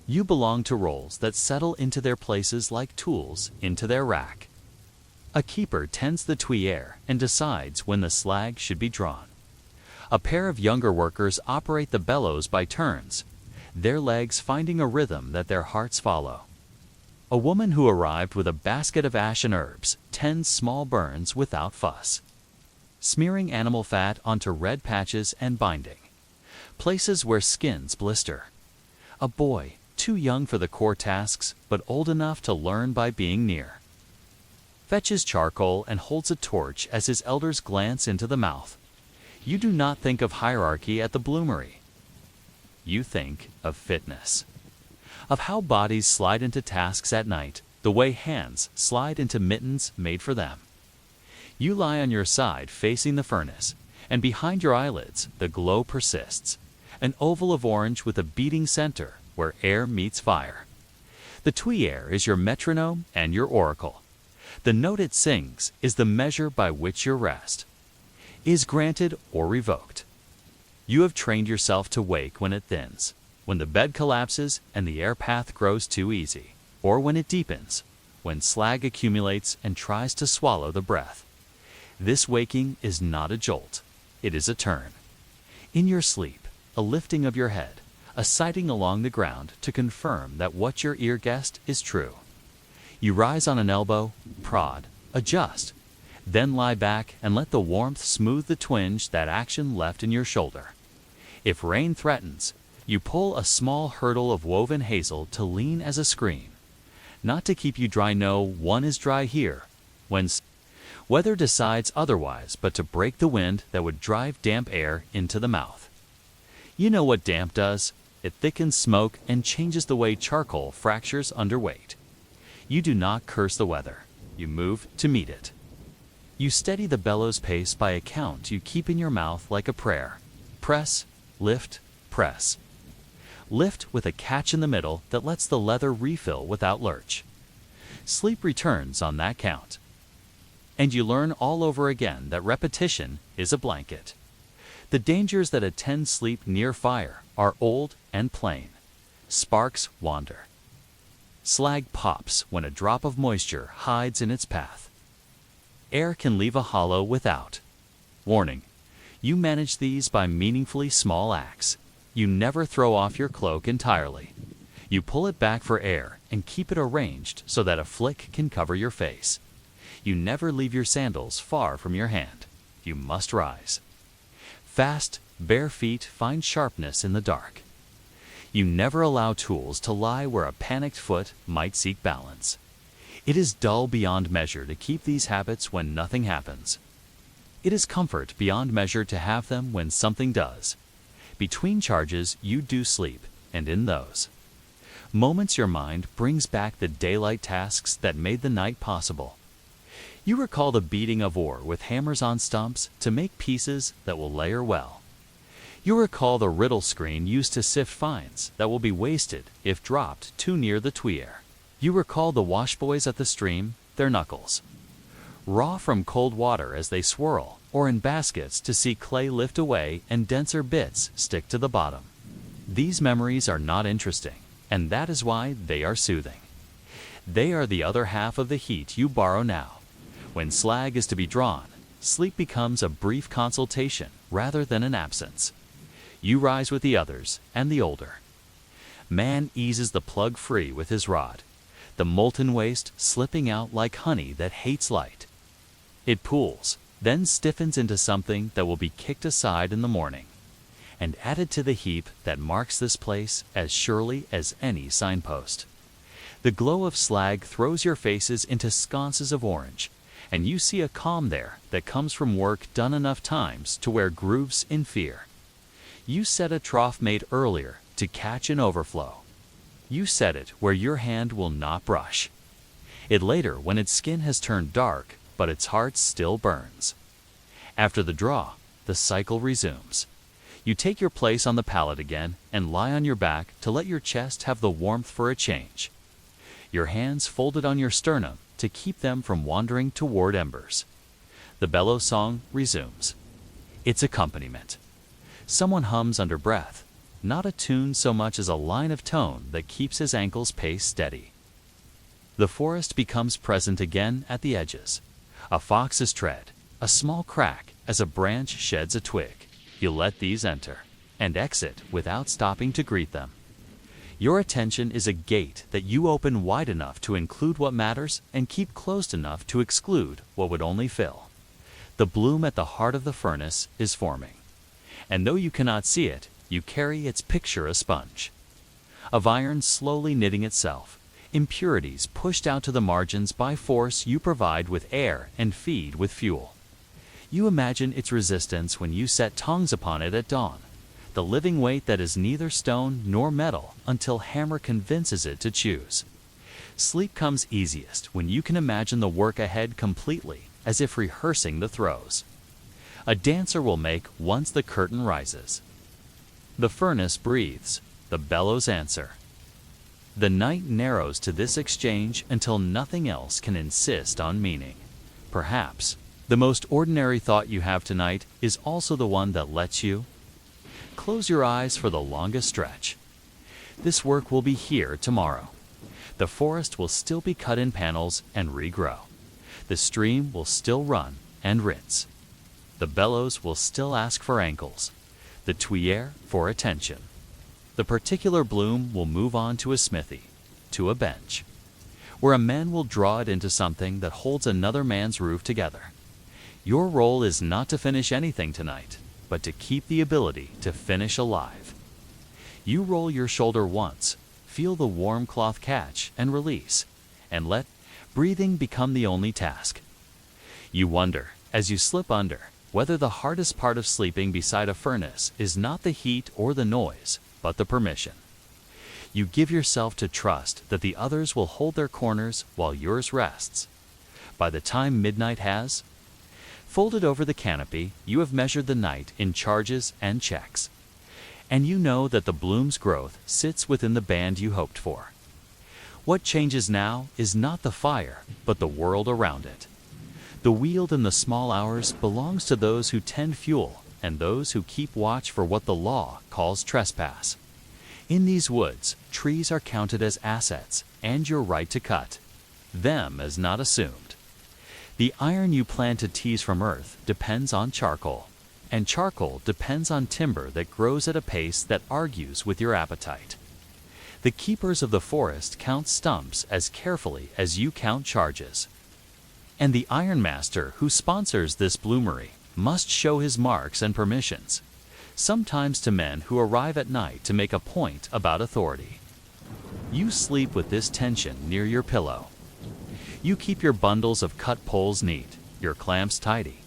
Speaker 1: You belong to roles that settle into their places like tools into their rack. A keeper tends the tuyere and decides when the slag should be drawn. A pair of younger workers operate the bellows by turns, their legs finding a rhythm that their hearts follow. A woman who arrived with a basket of ashen herbs tends small burns without fuss, smearing animal fat onto red patches and binding, places where skins blister. A boy, too young for the core tasks but old enough to learn by being near, fetches charcoal and holds a torch as his elders glance into the mouth. You do not think of hierarchy at the bloomery. You think of fitness, of how bodies slide into tasks at night, the way hands slide into mittens made for them. You lie on your side facing the furnace, and behind your eyelids the glow persists, an oval of orange with a beating center where air meets fire. The tuyere is your metronome and your oracle. The note it sings is the measure by which your rest is granted or revoked. You have trained yourself to wake when it thins, when the bed collapses and the air path grows too easy, or when it deepens, when slag accumulates and tries to swallow the breath. This waking is not a jolt, it is a turn. In your sleep, a lifting of your head, a sighting along the ground to confirm that what your ear guessed is true. You rise on an elbow, prod, adjust, then lie back and let the warmth smooth the twinge that action left in your shoulder. If rain threatens, you pull a small hurdle of woven hazel to lean as a screen. Not to keep you dry, no, one is dry here. When weather decides otherwise, but to break the wind that would drive damp air into the mouth. You know what damp does? It thickens smoke and changes the way charcoal fractures under weight. You do not curse the weather. You move to meet it. You steady the bellows pace by a count you keep in your mouth like a prayer. Press, lift, press. Lift with a catch in the middle that lets the leather refill without lurch. Sleep returns on that count. And you learn all over again that repetition is a blanket. The dangers that attend sleep near fire are old and plain. Sparks wander. Slag pops when a drop of moisture hides in its path. Air can leave a hollow without. Warning, you manage these by meaningfully small acts. You never throw off your cloak entirely. You pull it back for air and keep it arranged so that a flick can cover your face. You never leave your sandals far from your hand. You must rise. Fast, bare feet find sharpness in the dark. You never allow tools to lie where a panicked foot might seek balance. It is dull beyond measure to keep these habits when nothing happens. It is comfort beyond measure to have them when something does. Between charges, you do sleep, and in those moments your mind brings back the daylight tasks that made the night possible. You recall the beating of ore with hammers on stumps to make pieces that will layer well. You recall the riddle screen used to sift fines that will be wasted if dropped too near the tuyer. You recall the washboys at the stream, their knuckles raw from cold water as they swirl, or in baskets to see clay lift away and denser bits stick to the bottom. These memories are not interesting, and that is why they are soothing. They are the other half of the heat you borrow now. When slag is to be drawn, sleep becomes a brief consultation rather than an absence. You rise with the others and the older. Man eases the plug free with his rod, the molten waste slipping out like honey that hates light. It pools, then stiffens into something that will be kicked aside in the morning, and added to the heap that marks this place as surely as any signpost. The glow of slag throws your faces into sconces of orange, and you see a calm there that comes from work done enough times to wear grooves in fear. You set a trough made earlier to catch an overflow. You set it where your hand will not brush it later when its skin has turned dark, but its heart still burns. After the draw, the cycle resumes. You take your place on the pallet again and lie on your back to let your chest have the warmth for a change. Your hands folded on your sternum to keep them from wandering toward embers. The bellow song resumes. Its accompaniment. Someone hums under breath, not a tune so much as a line of tone that keeps his ankle's pace steady. The forest becomes present again at the edges. A fox's tread, a small crack as a branch sheds a twig. You let these enter and exit without stopping to greet them. Your attention is a gate that you open wide enough to include what matters and keep closed enough to exclude what would only fill. The bloom at the heart of the furnace is forming, and though you cannot see it, you carry its picture a sponge. Of iron slowly knitting itself, impurities pushed out to the margins by force you provide with air and feed with fuel. You imagine its resistance when you set tongs upon it at dawn, the living weight that is neither stone nor metal until hammer convinces it to choose. Sleep comes easiest when you can imagine the work ahead completely, as if rehearsing the throws a dancer will make once the curtain rises. The furnace breathes, the bellows answer. The night narrows to this exchange until nothing else can insist on meaning. Perhaps the most ordinary thought you have tonight is also the one that lets you close your eyes for the longest stretch. This work will be here tomorrow. The forest will still be cut in panels and regrow. The stream will still run and rinse. The bellows will still ask for ankles. the tuyere for attention. The particular bloom will move on to a smithy, to a bench, where a man will draw it into something that holds another man's roof together. Your role is not to finish anything tonight, but to keep the ability to finish alive. You roll your shoulder once, feel the warm cloth catch and release, and let breathing become the only task. You wonder, as you slip under, whether the hardest part of sleeping beside a furnace is not the heat or the noise, but the permission. You give yourself to trust that the others will hold their corners while yours rests. By the time midnight has folded over the canopy, you have measured the night in charges and checks. And you know that the bloom's growth sits within the band you hoped for. What changes now is not the fire, but the world around it. The wield in the small hours belongs to those who tend fuel and those who keep watch for what the law calls trespass. In these woods, trees are counted as assets and your right to cut them as not assumed. The iron you plan to tease from earth depends on charcoal, and charcoal depends on timber that grows at a pace that argues with your appetite. The keepers of the forest count stumps as carefully as you count charges. And the ironmaster who sponsors this bloomery must show his marks and permissions, sometimes to men who arrive at night to make a point about authority. You sleep with this tension near your pillow. You keep your bundles of cut poles neat, your clamps tidy,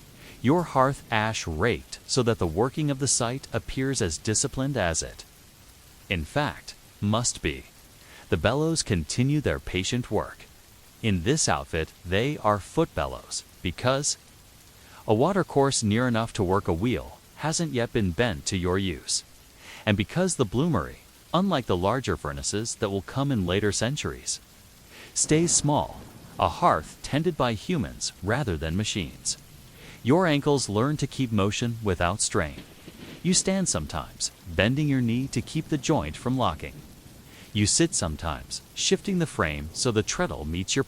Speaker 1: your hearth ash raked so that the working of the site appears as disciplined as it, in fact, must be. The bellows continue their patient work. In this outfit, they are foot bellows because a watercourse near enough to work a wheel hasn't yet been bent to your use, and because the bloomery, unlike the larger furnaces that will come in later centuries, stays small, a hearth tended by humans rather than machines. Your ankles learn to keep motion without strain. You stand sometimes, bending your knee to keep the joint from locking. You sit sometimes, shifting the frame so the treadle meets your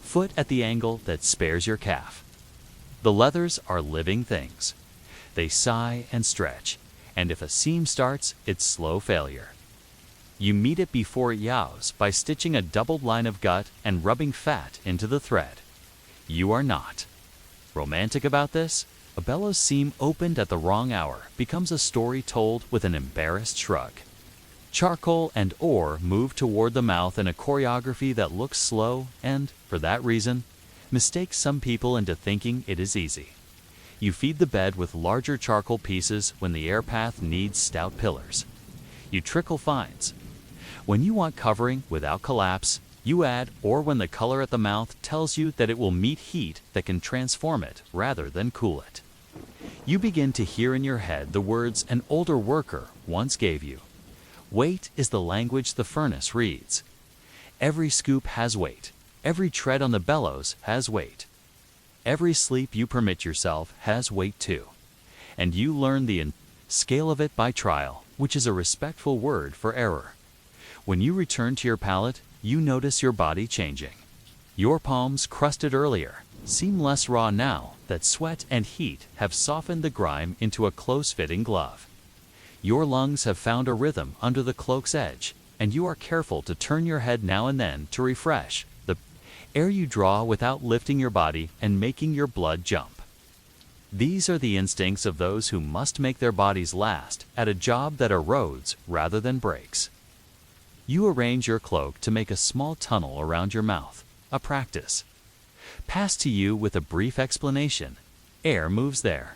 Speaker 1: foot at the angle that spares your calf. The leathers are living things. They sigh and stretch, and if a seam starts, it's slow failure. You meet it before it yows by stitching a doubled line of gut and rubbing fat into the thread. You are not romantic about this. A bellows seam opened at the wrong hour becomes a story told with an embarrassed shrug. Charcoal and ore move toward the mouth in a choreography that looks slow and, for that reason, mistakes some people into thinking it is easy. You feed the bed with larger charcoal pieces when the air path needs stout pillars. You trickle fines. When you want covering without collapse, you add or when the color at the mouth tells you that it will meet heat that can transform it rather than cool it. You begin to hear in your head the words an older worker once gave you. Weight is the language the furnace reads. Every scoop has weight. Every tread on the bellows has weight. Every sleep you permit yourself has weight too. And you learn the scale of it by trial, which is a respectful word for error. When you return to your pallet, you notice your body changing. Your palms, crusted earlier, seem less raw now that sweat and heat have softened the grime into a close-fitting glove. Your lungs have found a rhythm under the cloak's edge, and you are careful to turn your head now and then to refresh the air you draw without lifting your body and making your blood jump. These are the instincts of those who must make their bodies last at a job that erodes rather than breaks. You arrange your cloak to make a small tunnel around your mouth, a practice. Passed to you with a brief explanation, air moves there.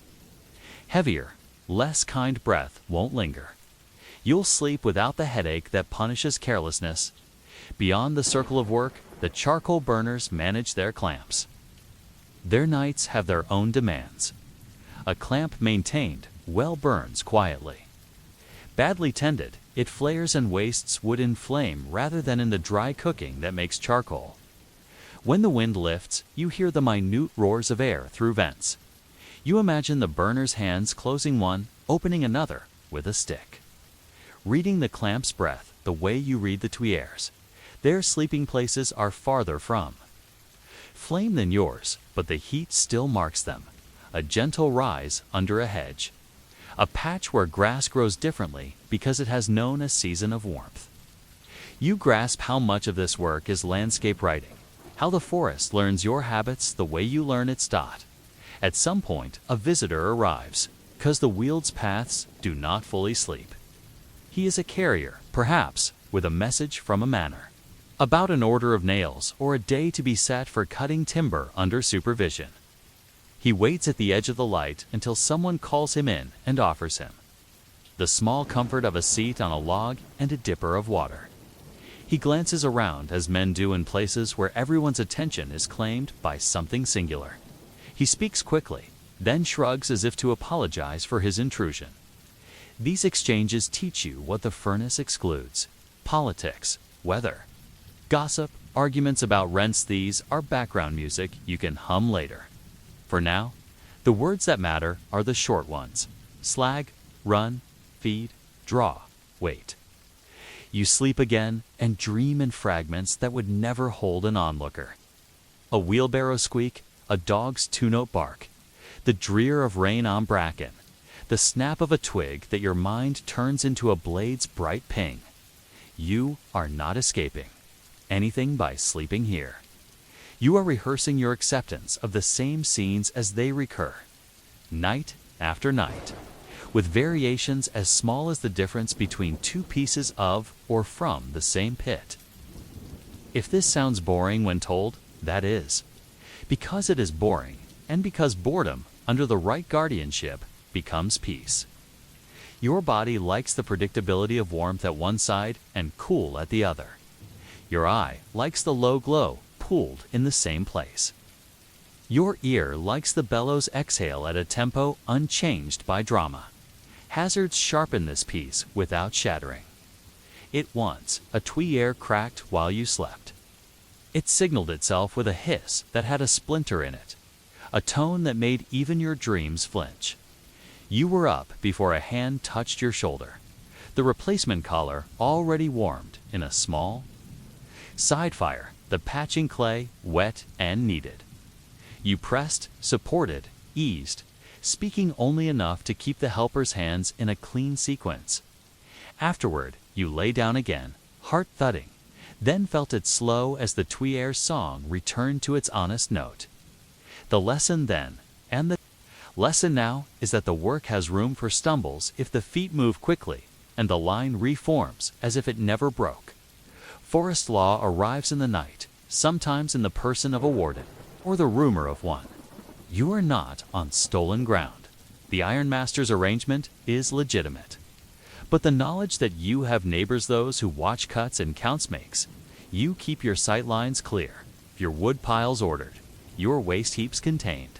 Speaker 1: Heavier, less kind breath won't linger. You'll sleep without the headache that punishes carelessness. Beyond the circle of work, the charcoal burners manage their clamps. Their nights have their own demands. A clamp maintained well burns quietly. Badly tended, it flares and wastes wood in flame rather than in the dry cooking that makes charcoal. When the wind lifts, you hear the minute roars of air through vents. You imagine the burner's hands closing one, opening another, with a stick. Reading the clamp's breath the way you read the tuyers. Their sleeping places are farther from flame than yours, but the heat still marks them. A gentle rise under a hedge. a patch where grass grows differently because it has known a season of warmth. You grasp how much of this work is landscape writing, how the forest learns your habits the way you learn its dot. At some point, a visitor arrives, 'cause the wield's paths do not fully sleep. He is a carrier, perhaps, with a message from a manor, about an order of nails or a day to be set for cutting timber under supervision. He waits at the edge of the light until someone calls him in and offers him the small comfort of a seat on a log and a dipper of water. He glances around as men do in places where everyone's attention is claimed by something singular. He speaks quickly, then shrugs as if to apologize for his intrusion. These exchanges teach you what the furnace excludes: politics, weather, gossip, arguments about rents. These are background music you can hum later. For now, the words that matter are the short ones: slag, run, feed, draw, wait. You sleep again and dream in fragments that would never hold an onlooker. A wheelbarrow squeak, a dog's two-note bark, the drear of rain on bracken, the snap of a twig that your mind turns into a blade's bright ping. You are not escaping anything by sleeping here. You are rehearsing your acceptance of the same scenes as they recur, night after night, with variations as small as the difference between two pieces of or from the same pit. If this sounds boring when told, that is because it is boring, and because boredom, under the right guardianship, becomes peace. Your body likes the predictability of warmth at one side and cool at the other. Your eye likes the low glow pooled in the same place. Your ear likes the bellows exhale at a tempo unchanged by drama. Hazards sharpen this piece without shattering. It once, a twee cracked while you slept. It signaled itself with a hiss that had a splinter in it, a tone that made even your dreams flinch. You were up before a hand touched your shoulder, the replacement collar already warmed in a small side fire, the patching clay wet and kneaded. You pressed, supported, eased, speaking only enough to keep the helper's hands in a clean sequence. Afterward, you lay down again, heart thudding, then felt it slow as the twee song returned to its honest note. The lesson then, and the lesson now, is that the work has room for stumbles if the feet move quickly, and the line reforms as if it never broke. Forest law arrives in the night, sometimes in the person of a warden, or the rumor of one. You are not on stolen ground. The Ironmaster's arrangement is legitimate. But the knowledge that you have neighbors, those who watch cuts and counts, makes you keep your sight lines clear, your wood piles ordered, your waste heaps contained.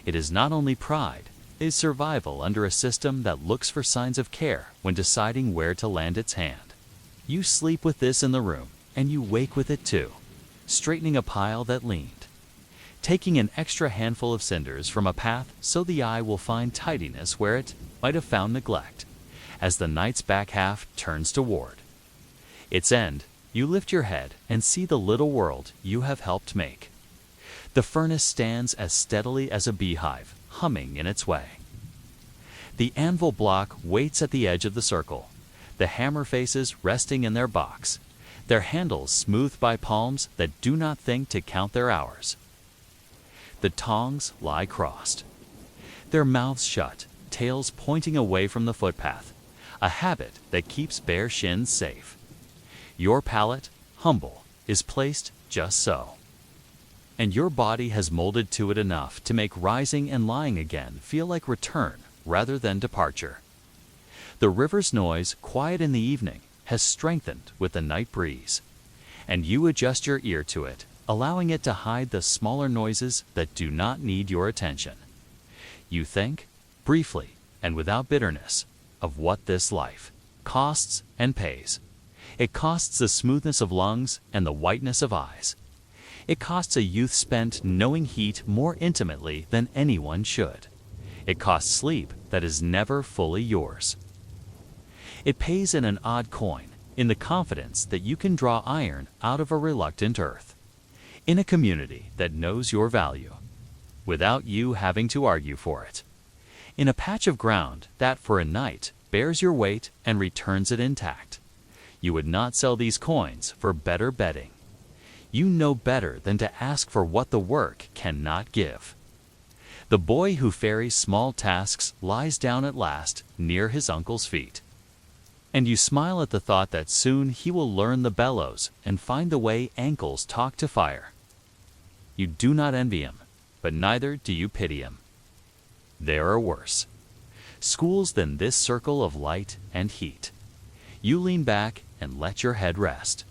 Speaker 1: It is not only pride, it is survival under a system that looks for signs of care when deciding where to land its hand. You sleep with this in the room, and you wake with it too, straightening a pile that leaned, taking an extra handful of cinders from a path so the eye will find tidiness where it might have found neglect, as the night's back half turns toward its end. You lift your head and see the little world you have helped make. The furnace stands as steadily as a beehive, humming in its way. The anvil block waits at the edge of the circle, the hammer faces resting in their box, their handles smoothed by palms that do not think to count their hours. The tongs lie crossed, their mouths shut, tails pointing away from the footpath, a habit that keeps bare shins safe. Your palate, humble, is placed just so, and your body has molded to it enough to make rising and lying again feel like return rather than departure. The river's noise, quiet in the evening, has strengthened with the night breeze, and you adjust your ear to it, allowing it to hide the smaller noises that do not need your attention. You think, briefly and without bitterness, of what this life costs and pays. It costs the smoothness of lungs and the whiteness of eyes. It costs a youth spent knowing heat more intimately than anyone should. It costs sleep that is never fully yours. It pays in an odd coin, in the confidence that you can draw iron out of a reluctant earth, in a community that knows your value, without you having to argue for it. in a patch of ground that for a night bears your weight and returns it intact. You would not sell these coins for better bedding. You know better than to ask for what the work cannot give. The boy who ferries small tasks lies down at last near his uncle's feet. And you smile at the thought that soon he will learn the bellows and find the way ankles talk to fire. You do not envy him, but neither do you pity him. There are worse schools than this circle of light and heat. You lean back and let your head rest.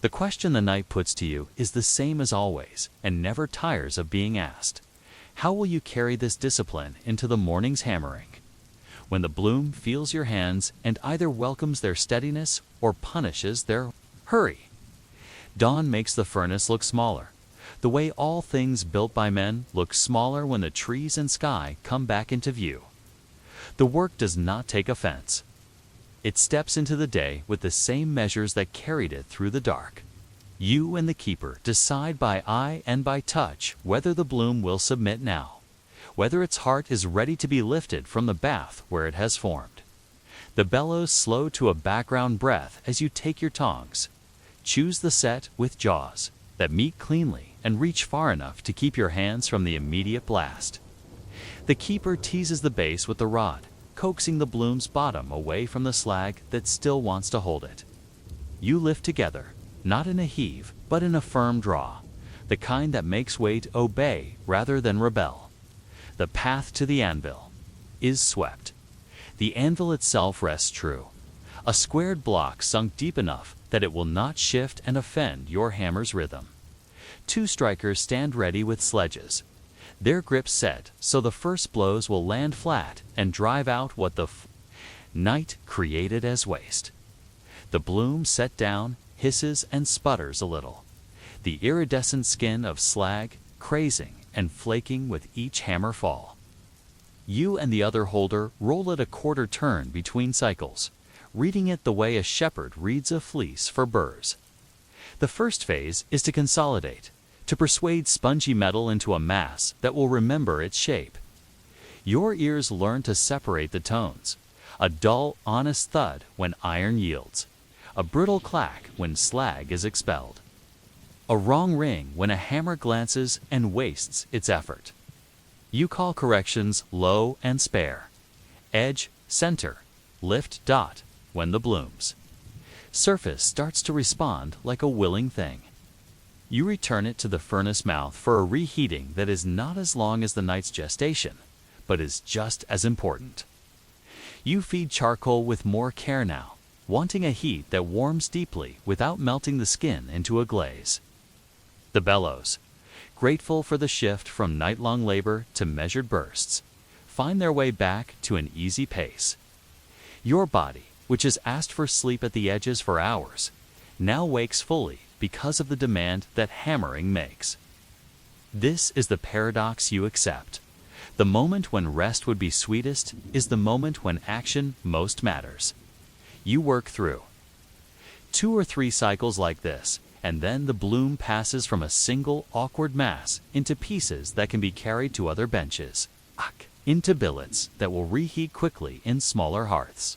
Speaker 1: The question the night puts to you is the same as always and never tires of being asked. How will you carry this discipline into the morning's hammering? When the bloom feels your hands and either welcomes their steadiness or punishes their hurry. Dawn makes the furnace look smaller, the way all things built by men look smaller when the trees and sky come back into view. The work does not take offense. It steps into the day with the same measures that carried it through the dark. You and the keeper decide by eye and by touch whether the bloom will submit now, whether its heart is ready to be lifted from the bath where it has formed. The bellows slow to a background breath as you take your tongs. Choose the set with jaws that meet cleanly and reach far enough to keep your hands from the immediate blast. The keeper teases the base with the rod, coaxing the bloom's bottom away from the slag that still wants to hold it. You lift together, not in a heave, but in a firm draw, the kind that makes weight obey rather than rebel. The path to the anvil is swept. The anvil itself rests true, a squared block sunk deep enough that it will not shift and offend your hammer's rhythm. Two strikers stand ready with sledges, their grips set so the first blows will land flat and drive out what the night created as waste. The bloom set down, hisses and sputters a little, the iridescent skin of slag crazing and flaking with each hammer fall. You and the other holder roll it a quarter turn between cycles, reading it the way a shepherd reads a fleece for burrs. The first phase is to consolidate, to persuade spongy metal into a mass that will remember its shape. Your ears learn to separate the tones, a dull, honest thud when iron yields, a brittle clack when slag is expelled, a wrong ring when a hammer glances and wastes its effort. You call corrections low and spare, edge, center, lift, dot when the blooms. Surface starts to respond like a willing thing. You return it to the furnace mouth for a reheating that is not as long as the night's gestation, but is just as important. You feed charcoal with more care now, wanting a heat that warms deeply without melting the skin into a glaze. The bellows, grateful for the shift from night-long labor to measured bursts, find their way back to an easy pace. Your body, which has asked for sleep at the edges for hours, now wakes fully because of the demand that hammering makes. This is the paradox you accept. The moment when rest would be sweetest is the moment when action most matters. You work through 2 or 3 cycles like this, and then the bloom passes from a single awkward mass into pieces that can be carried to other benches, into billets that will reheat quickly in smaller hearths.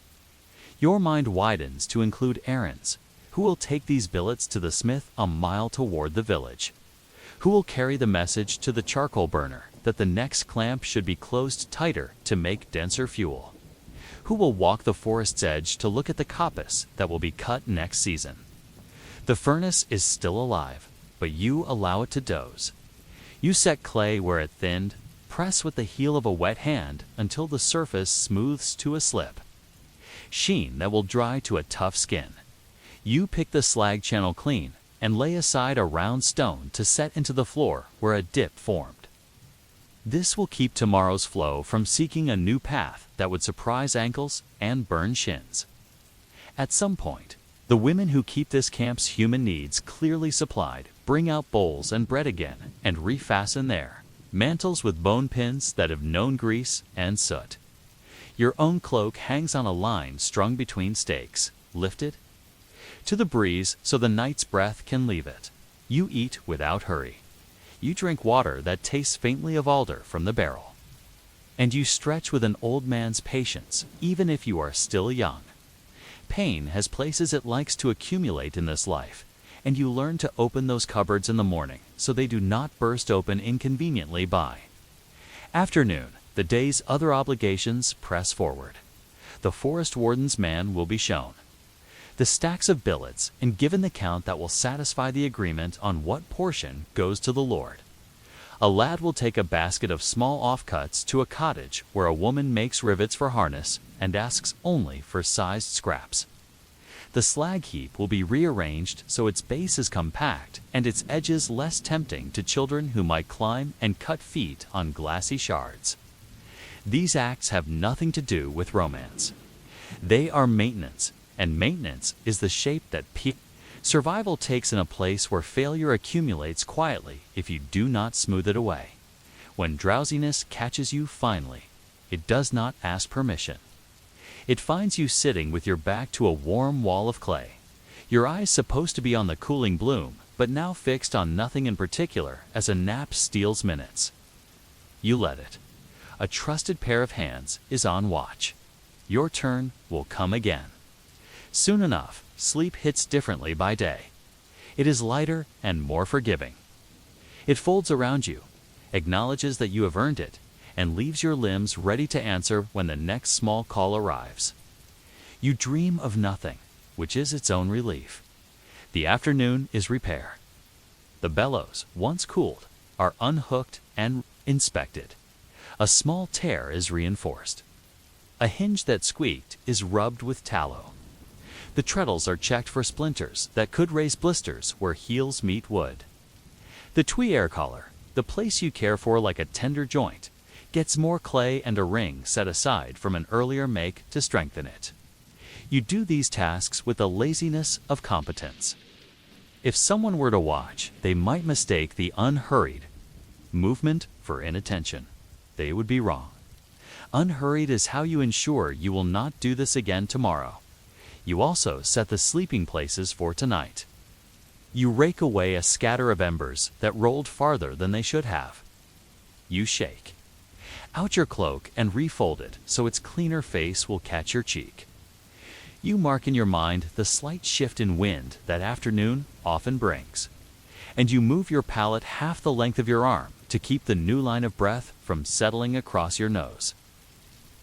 Speaker 1: Your mind widens to include errands. Who will take these billets to the smith a mile toward the village? Who will carry the message to the charcoal burner that the next clamp should be closed tighter to make denser fuel? Who will walk the forest's edge to look at the coppice that will be cut next season? The furnace is still alive, but you allow it to doze. You set clay where it thinned, press with the heel of a wet hand until the surface smooths to a slip. Sheen that will dry to a tough skin. You pick the slag channel clean and lay aside a round stone to set into the floor where a dip formed. This will keep tomorrow's flow from seeking a new path that would surprise ankles and burn shins. At some point, the women who keep this camp's human needs clearly supplied bring out bowls and bread again and refasten there, mantles with bone pins that have known grease and soot. Your own cloak hangs on a line strung between stakes, lifted to the breeze so the night's breath can leave it. You eat without hurry. You drink water that tastes faintly of alder from the barrel. And you stretch with an old man's patience, even if you are still young. Pain has places it likes to accumulate in this life, and you learn to open those cupboards in the morning so they do not burst open inconveniently by. Afternoon, the day's other obligations press forward. The forest warden's man will be shown the stacks of billets and given the count that will satisfy the agreement on what portion goes to the Lord. A lad will take a basket of small offcuts to a cottage where a woman makes rivets for harness and asks only for sized scraps. The slag heap will be rearranged so its base is compact and its edges less tempting to children who might climb and cut feet on glassy shards. These acts have nothing to do with romance. They are maintenance, and maintenance is the shape that survival takes in a place where failure accumulates quietly if you do not smooth it away. When drowsiness catches you finally, it does not ask permission. It finds you sitting with your back to a warm wall of clay, your eyes supposed to be on the cooling bloom, but now fixed on nothing in particular as a nap steals minutes. You let it. A trusted pair of hands is on watch. Your turn will come again. Soon enough, sleep hits differently by day. It is lighter and more forgiving. It folds around you, acknowledges that you have earned it, and leaves your limbs ready to answer when the next small call arrives. You dream of nothing, which is its own relief. The afternoon is repair. The bellows, once cooled, are unhooked and inspected. A small tear is reinforced. A hinge that squeaked is rubbed with tallow. The treadles are checked for splinters that could raise blisters where heels meet wood. The tuile collar, the place you care for like a tender joint, gets more clay and a ring set aside from an earlier make to strengthen it. You do these tasks with the laziness of competence. If someone were to watch, they might mistake the unhurried movement for inattention. They would be wrong. Unhurried is how you ensure you will not do this again tomorrow. You also set the sleeping places for tonight. You rake away a scatter of embers that rolled farther than they should have. You shake out your cloak and refold it so its cleaner face will catch your cheek. You mark in your mind the slight shift in wind that afternoon often brings, and you move your palette half the length of your arm to keep the new line of breath from settling across your nose.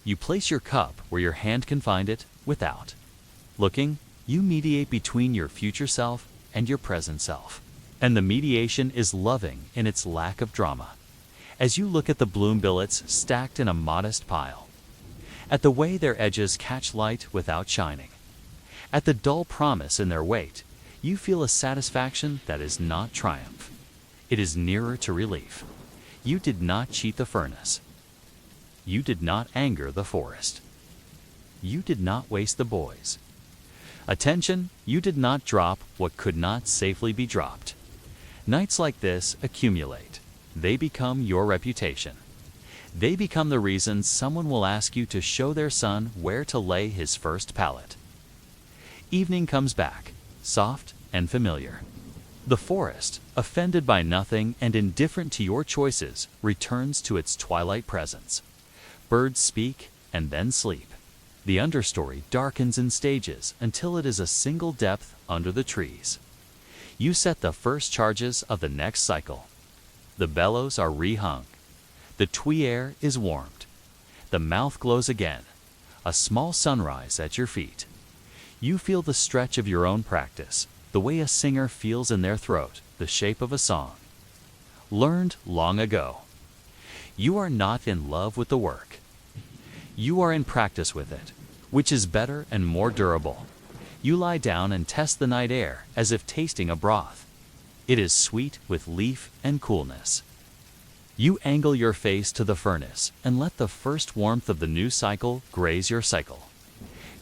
Speaker 1: You place your cup where your hand can find it without looking. You mediate between your future self and your present self, and the mediation is loving in its lack of drama. As you look at the bloom billets stacked in a modest pile, at the way their edges catch light without shining, at the dull promise in their weight, you feel a satisfaction that is not triumph. It is nearer to relief. You did not cheat the furnace. You did not anger the forest. You did not waste the boys. Attention, you did not drop what could not safely be dropped. Nights like this accumulate. They become your reputation. They become the reason someone will ask you to show their son where to lay his first pallet. Evening comes back, soft and familiar. The forest, offended by nothing and indifferent to your choices, returns to its twilight presence. Birds speak and then sleep. The understory darkens in stages until it is a single depth under the trees. You set the first charges of the next cycle. The bellows are rehung. The tuile is warmed. The mouth glows again. A small sunrise at your feet. You feel the stretch of your own practice, the way a singer feels in their throat, the shape of a song. Learned long ago. You are not in love with the work. You are in practice with it, which is better and more durable. You lie down and test the night air as if tasting a broth. It is sweet with leaf and coolness. You angle your face to the furnace and let the first warmth of the new cycle graze your cycle.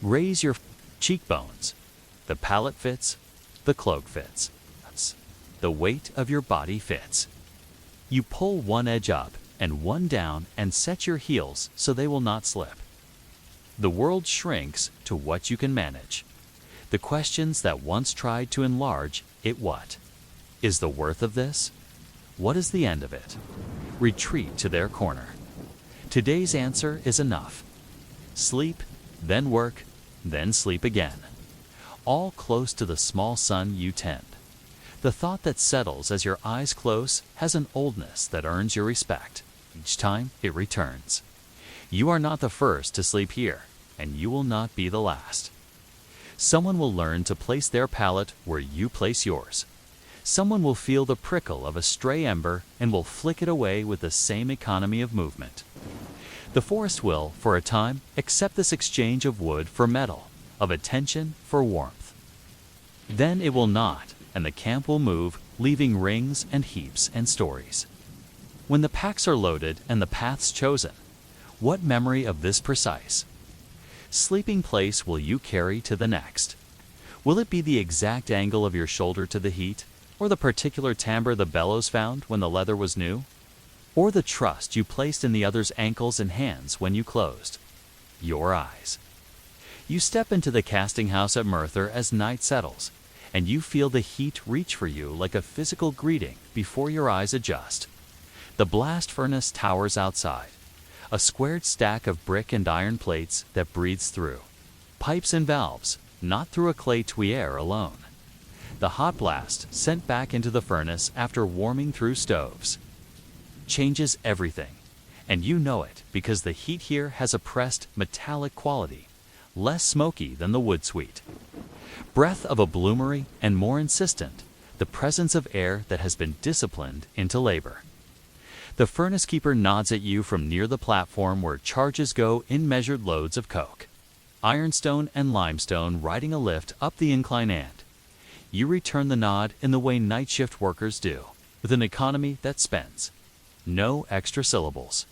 Speaker 1: Graze your cheekbones. The pallet fits, the cloak fits. The weight of your body fits. You pull one edge up and one down and set your heels so they will not slip. The world shrinks to what you can manage. The questions that once tried to enlarge it, what is the worth of this? What is the end of it? Retreat to their corner. Today's answer is enough. Sleep, then work, then sleep again. All close to the small sun you tend. The thought that settles as your eyes close has an oldness that earns your respect each time it returns. You are not the first to sleep here, and you will not be the last. Someone will learn to place their pallet where you place yours. Someone will feel the prickle of a stray ember and will flick it away with the same economy of movement. The forest will, for a time, accept this exchange of wood for metal, of attention for warmth. Then it will not, and the camp will move, leaving rings and heaps and stories. When the packs are loaded and the paths chosen, what memory of this precise sleeping place will you carry to the next? Will it be the exact angle of your shoulder to the heat, or the particular timbre the bellows found when the leather was new? Or the trust you placed in the other's ankles and hands when you closed your eyes? You step into the casting house at Merthyr as night settles, and you feel the heat reach for you like a physical greeting before your eyes adjust. The blast furnace towers outside, a squared stack of brick and iron plates that breathes through pipes and valves, not through a clay tuyere alone. The hot blast sent back into the furnace after warming through stoves changes everything, and you know it because the heat here has a pressed metallic quality, less smoky than the wood sweet. Breath of a bloomery and more insistent, the presence of air that has been disciplined into labor. The furnace keeper nods at you from near the platform where charges go in measured loads of coke, ironstone and limestone riding a lift up the incline, and you return the nod in the way night shift workers do, with an economy that spends no extra syllables.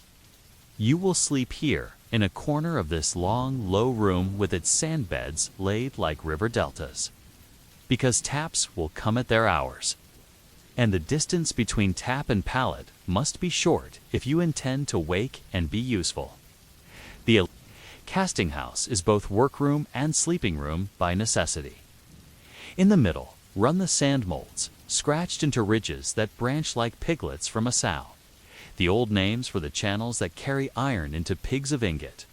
Speaker 1: You will sleep here in a corner of this long, low room with its sand beds laid like river deltas, because taps will come at their hours. And the distance between tap and pallet must be short if you intend to wake and be useful. The casting house is both workroom and sleeping room by necessity. In the middle run the sand molds, scratched into ridges that branch like piglets from a sow, the old names for the channels that carry iron into pigs of ingot.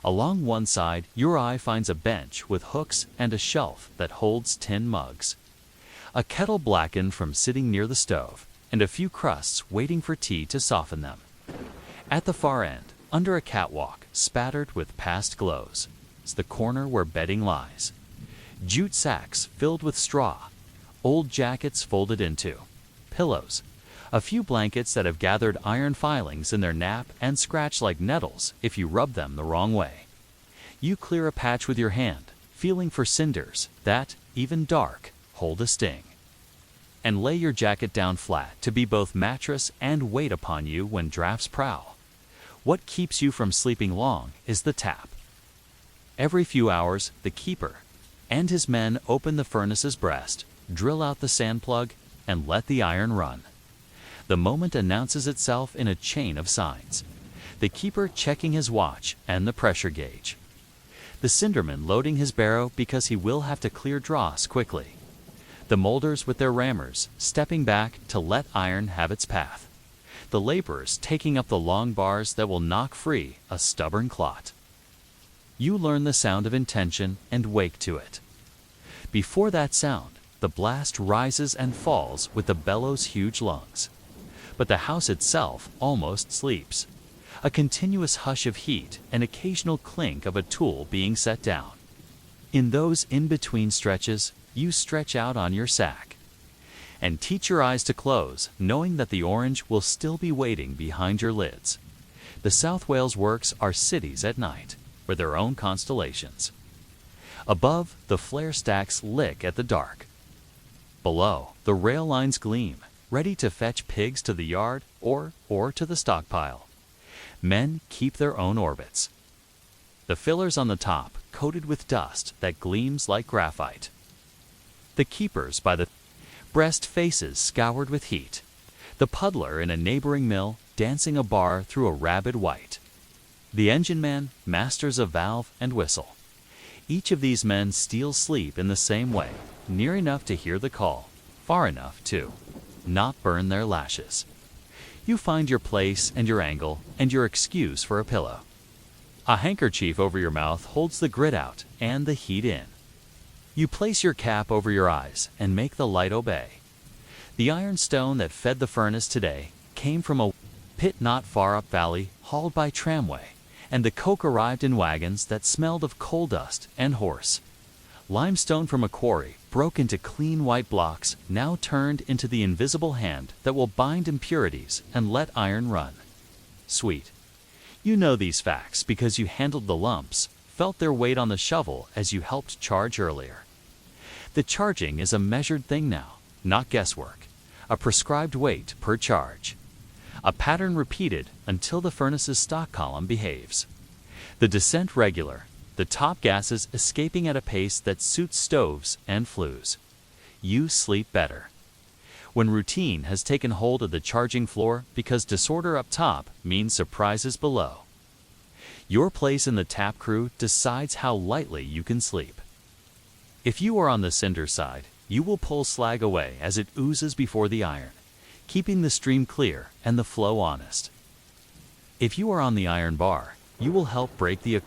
Speaker 1: Along one side, your eye finds a bench with hooks and a shelf that holds tin mugs, a kettle blackened from sitting near the stove, and a few crusts waiting for tea to soften them. At the far end, under a catwalk spattered with past glows, is the corner where bedding lies. Jute sacks filled with straw, old jackets folded into pillows, a few blankets that have gathered iron filings in their nap and scratch like nettles if you rub them the wrong way. You clear a patch with your hand, feeling for cinders that, even dark, hold a sting, and lay your jacket down flat to be both mattress and weight upon you when drafts prowl. What keeps you from sleeping long is the tap. Every few hours, the keeper and his men open the furnace's breast, drill out the sand plug, and let the iron run. The moment announces itself in a chain of signs, the keeper checking his watch and the pressure gauge, the cinderman loading his barrow because he will have to clear dross quickly, the molders with their rammers stepping back to let iron have its path, the laborers taking up the long bars that will knock free a stubborn clot. You learn the sound of intention and wake to it. Before that sound, the blast rises and falls with the bellow's huge lungs. But the house itself almost sleeps. A continuous hush of heat, an occasional clink of a tool being set down. In those in-between stretches, you stretch out on your sack and teach your eyes to close, knowing that the orange will still be waiting behind your lids. The South Wales works are cities at night, with their own constellations. Above, the flare stacks lick at the dark. Below, the rail lines gleam, ready to fetch pigs to the yard or to the stockpile. Men keep their own orbits. The fillers on the top coated with dust that gleams like graphite. The keepers by the breast faces scoured with heat. The puddler in a neighboring mill dancing a bar through a rabid white. The engine man, masters of valve and whistle. Each of these men steals sleep in the same way, near enough to hear the call, far enough to not burn their lashes. You find your place and your angle and your excuse for a pillow. A handkerchief over your mouth holds the grit out and the heat in. You place your cap over your eyes and make the light obey. The iron stone that fed the furnace today came from a pit not far up valley, hauled by tramway, and the coke arrived in wagons that smelled of coal dust and horse. Limestone from a quarry broke into clean white blocks, now turned into the invisible hand that will bind impurities and let iron run. Sweet. You know these facts because you handled the lumps, felt their weight on the shovel as you helped charge earlier. The charging is a measured thing now, not guesswork. A prescribed weight per charge. A pattern repeated until the furnace's stock column behaves. The descent regular, the top gases escaping at a pace that suits stoves and flues. You sleep better. When routine has taken hold of the charging floor because disorder up top means surprises below. Your place in the tap crew decides how lightly you can sleep. If you are on the cinder side, you will pull slag away as it oozes before the iron, keeping the stream clear and the flow honest. If you are on the iron bar, you will help break the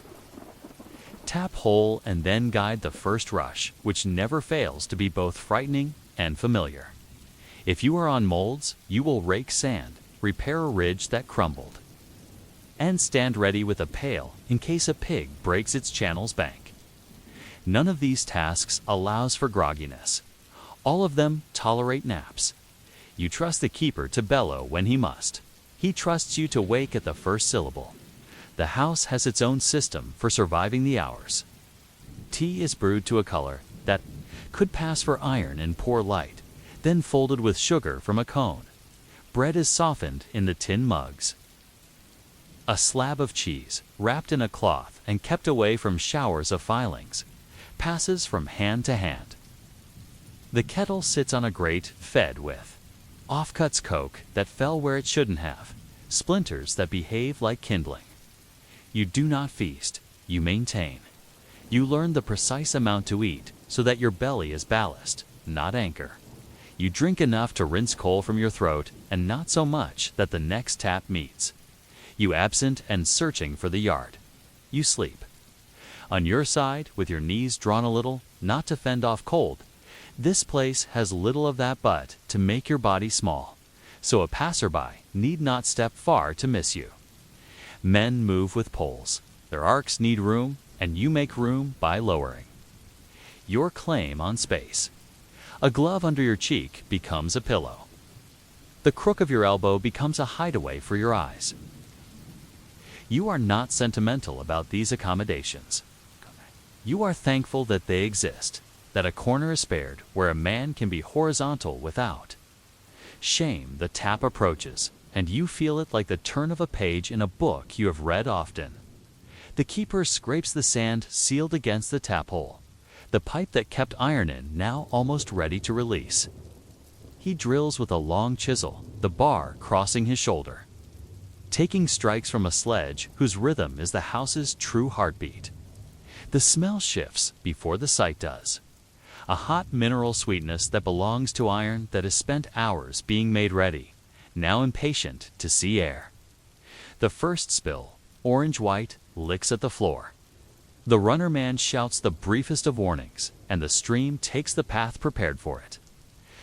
Speaker 1: tap hole and then guide the first rush, which never fails to be both frightening and familiar. If you are on molds, you will rake sand, repair a ridge that crumbled, and stand ready with a pail in case a pig breaks its channel's bank. None of these tasks allows for grogginess. All of them tolerate naps. You trust the keeper to bellow when he must. He trusts you to wake at the first syllable. The house has its own system for surviving the hours. Tea is brewed to a color that could pass for iron in poor light, then folded with sugar from a cone. Bread is softened in the tin mugs. A slab of cheese, wrapped in a cloth and kept away from showers of filings, passes from hand to hand. The kettle sits on a grate fed with offcuts coke that fell where it shouldn't have, splinters that behave like kindling. You do not feast, you maintain. You learn the precise amount to eat so that your belly is ballast, not anchor. You drink enough to rinse coal from your throat and not so much that the next tap meets. You absent and searching for the yard. You sleep. On your side, with your knees drawn a little, not to fend off cold, this place has little of that but to make your body small, so a passerby need not step far to miss you. Men move with poles. Their arcs need room, and you make room by lowering your claim on space. A glove under your cheek becomes a pillow. The crook of your elbow becomes a hideaway for your eyes. You are not sentimental about these accommodations. You are thankful that they exist, that a corner is spared where a man can be horizontal without shame. The tap approaches, and you feel it like the turn of a page in a book you have read often. The keeper scrapes the sand sealed against the tap hole, the pipe that kept iron in now almost ready to release. He drills with a long chisel, the bar crossing his shoulder, taking strikes from a sledge whose rhythm is the house's true heartbeat. The smell shifts before the sight does. A hot mineral sweetness that belongs to iron that has spent hours being made ready, now impatient to see air. The first spill, orange-white, licks at the floor. The runner man shouts the briefest of warnings, and the stream takes the path prepared for it.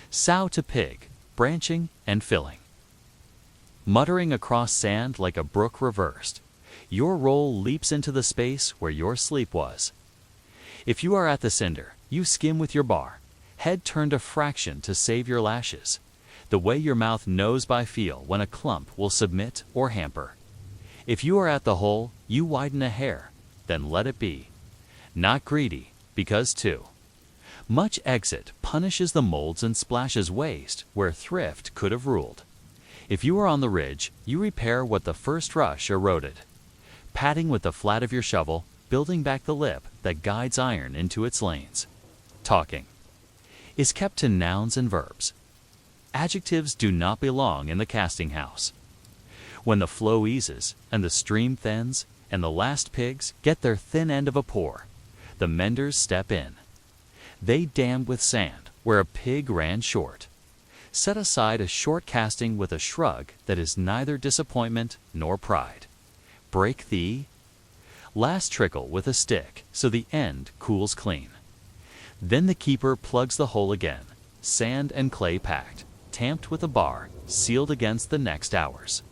Speaker 1: Sow to pig, branching and filling. Muttering across sand like a brook reversed, your roll leaps into the space where your sleep was. If you are at the cinder, you skim with your bar, head turned a fraction to save your lashes, the way your mouth knows by feel when a clump will submit or hamper. If you are at the hole, you widen a hair, then let it be. Not greedy, because too much exit punishes the molds and splashes waste where thrift could have ruled. If you are on the ridge, you repair what the first rush eroded, patting with the flat of your shovel, building back the lip that guides iron into its lanes. Talking is kept to nouns and verbs. Adjectives do not belong in the casting house. When the flow eases and the stream thins and the last pigs get their thin end of a pour, the menders step in. They dam with sand where a pig ran short. Set aside a short casting with a shrug that is neither disappointment nor pride. Break the last trickle with a stick so the end cools clean. Then the keeper plugs the hole again, sand and clay packed, tamped with a bar, sealed against the next hours.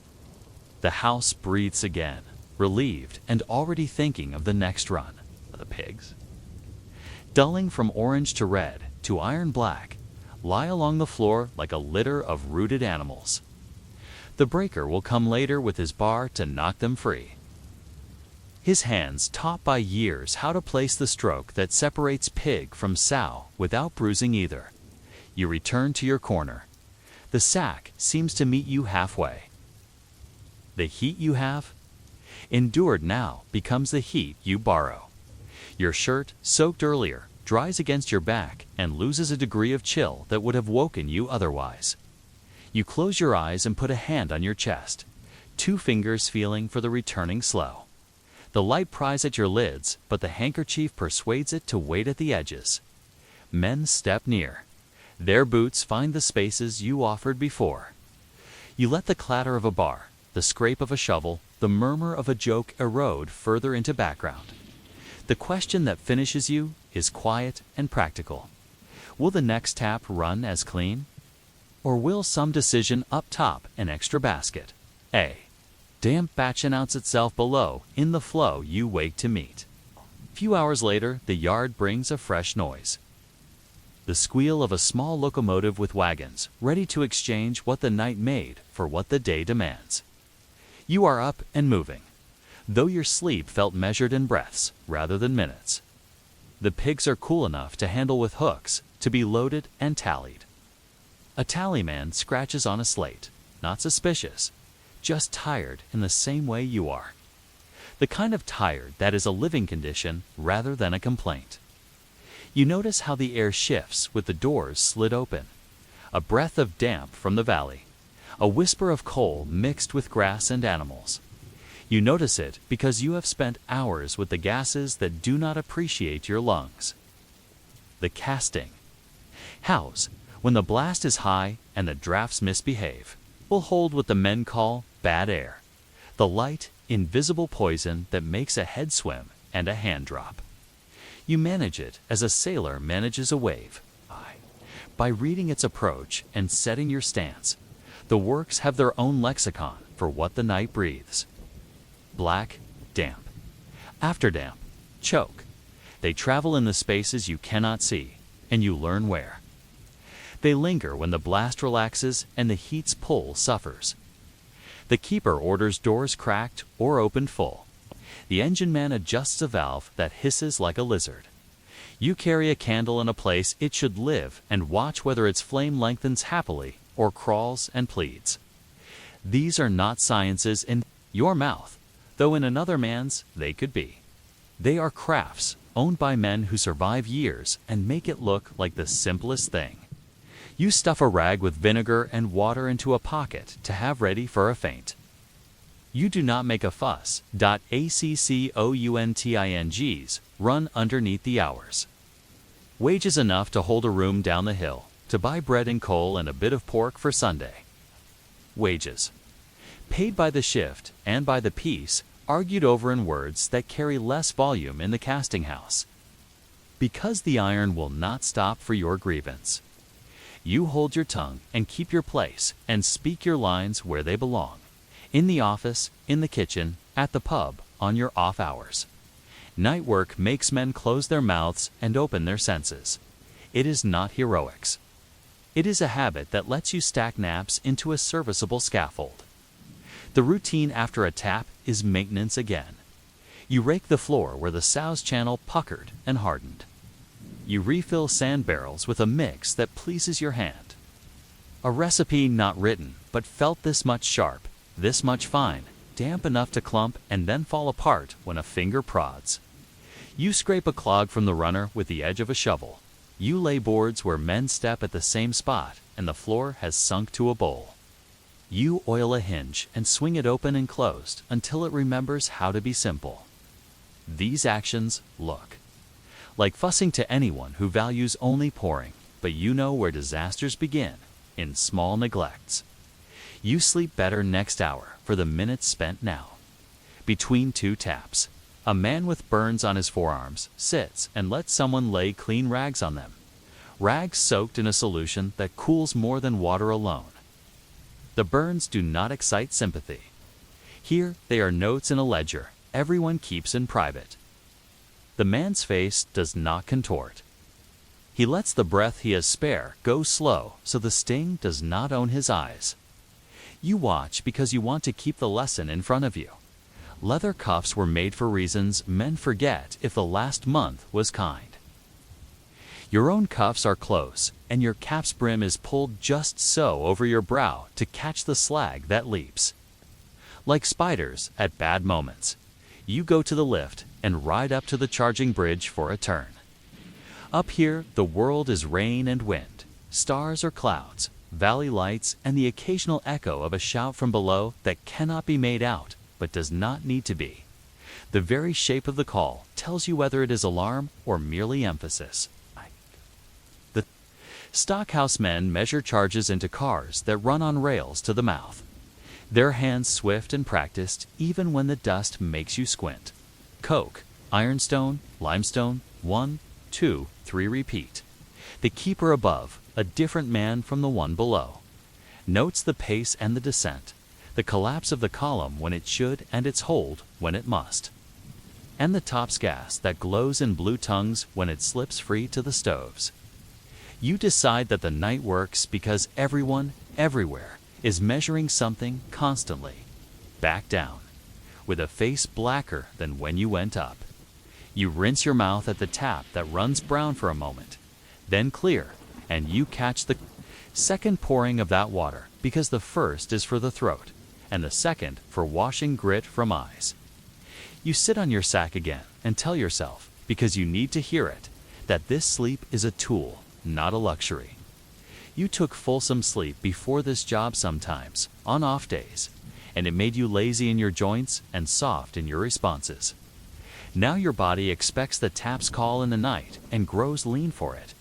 Speaker 1: The house breathes again, relieved and already thinking of the next run. The pigs, dulling from orange to red to iron black, lie along the floor like a litter of rooted animals. The breaker will come later with his bar to knock them free. His hands taught by years how to place the stroke that separates pig from sow without bruising either. You return to your corner. The sack seems to meet you halfway. The heat you have endured now becomes the heat you borrow. Your shirt, soaked earlier, dries against your back and loses a degree of chill that would have woken you otherwise. You close your eyes and put a hand on your chest, 2 fingers feeling for the returning slow. The light pries at your lids, but the handkerchief persuades it to wait at the edges. Men step near. Their boots find the spaces you offered before. You let the clatter of a bar, the scrape of a shovel, the murmur of a joke erode further into background. The question that finishes you is quiet and practical. Will the next tap run as clean? Or will some decision up top an extra basket? A damp batch announce itself below in the flow you wake to meet. Few hours later, the yard brings a fresh noise. The squeal of a small locomotive with wagons, ready to exchange what the night made for what the day demands. You are up and moving, though your sleep felt measured in breaths rather than minutes. The pigs are cool enough to handle with hooks, to be loaded and tallied. A tallyman scratches on a slate, not suspicious, just tired in the same way you are. The kind of tired that is a living condition rather than a complaint. You notice how the air shifts with the doors slid open. A breath of damp from the valley. A whisper of coal mixed with grass and animals. You notice it because you have spent hours with the gases that do not appreciate your lungs. The casting. House, when the blast is high and the drafts misbehave, will hold what the men call bad air. The light, invisible poison that makes a head swim and a hand drop. You manage it as a sailor manages a wave. By reading its approach and setting your stance. The works have their own lexicon for what the night breathes. Black, damp. After damp, choke. They travel in the spaces you cannot see, and you learn where. They linger when the blast relaxes and the heat's pull suffers. The keeper orders doors cracked or opened full. The engine man adjusts a valve that hisses like a lizard. You carry a candle in a place it should live and watch whether its flame lengthens happily or crawls and pleads. These are not sciences in your mouth, though in another man's they could be. They are crafts owned by men who survive years and make it look like the simplest thing. You stuff a rag with vinegar and water into a pocket to have ready for a feint. You do not make a fuss. ACCOUNTINGs run underneath the hours. Wages enough to hold a room down the hill, to buy bread and coal and a bit of pork for Sunday. Wages. Paid by the shift and by the piece, argued over in words that carry less volume in the casting house. Because the iron will not stop for your grievance. You hold your tongue and keep your place and speak your lines where they belong. In the office, in the kitchen, at the pub, on your off hours. Night work makes men close their mouths and open their senses. It is not heroics. It is a habit that lets you stack naps into a serviceable scaffold. The routine after a tap is maintenance again. You rake the floor where the sow's channel puckered and hardened. You refill sand barrels with a mix that pleases your hand. A recipe not written, but felt this much sharp, this much fine, damp enough to clump and then fall apart when a finger prods. You scrape a clog from the runner with the edge of a shovel. You lay boards where men step at the same spot and the floor has sunk to a bowl. You oil a hinge and swing it open and closed until it remembers how to be simple. These actions look like fussing to anyone who values only pouring, but you know where disasters begin in small neglects. You sleep better next hour for the minutes spent now. Between two taps, a man with burns on his forearms sits and lets someone lay clean rags on them. Rags soaked in a solution that cools more than water alone. The burns do not excite sympathy. Here they are notes in a ledger everyone keeps in private. The man's face does not contort. He lets the breath he has spare go slow so the sting does not own his eyes. You watch because you want to keep the lesson in front of you. Leather cuffs were made for reasons men forget if the last month was kind. Your own cuffs are close, and your cap's brim is pulled just so over your brow to catch the slag that leaps. Like spiders at bad moments, you go to the lift and ride up to the charging bridge for a turn. Up here, the world is rain and wind, stars or clouds, valley lights, and the occasional echo of a shout from below that cannot be made out, but does not need to be. The very shape of the call tells you whether it is alarm or merely emphasis. The stockhouse men measure charges into cars that run on rails to the mouth. Their hands swift and practiced even when the dust makes you squint. Coke, ironstone, limestone, 1, 2, 3 repeat. The keeper above, a different man from the one below, notes the pace and the descent, the collapse of the column when it should and its hold when it must, and the top's gas that glows in blue tongues when it slips free to the stoves. You decide that the night works because everyone, everywhere, is measuring something constantly. Back down, with a face blacker than when you went up. You rinse your mouth at the tap that runs brown for a moment, then clear, and you catch the second pouring of that water because the first is for the throat, and the second for washing grit from eyes. You sit on your sack again and tell yourself, because you need to hear it, that this sleep is a tool, not a luxury. You took fulsome sleep before this job sometimes, on off days, and it made you lazy in your joints and soft in your responses. Now your body expects the tap's call in the night and grows lean for it.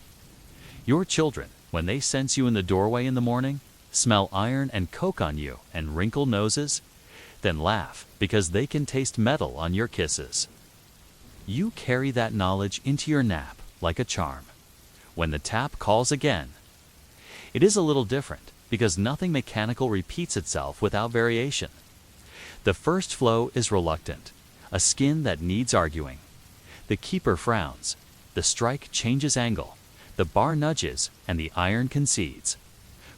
Speaker 1: Your children, when they sense you in the doorway in the morning, smell iron and coke on you and wrinkle noses, then laugh because they can taste metal on your kisses. You carry that knowledge into your nap like a charm. When the tap calls again, it is a little different because nothing mechanical repeats itself without variation. The first flow is reluctant, a skin that needs arguing. The keeper frowns, the strike changes angle, the bar nudges, and the iron concedes.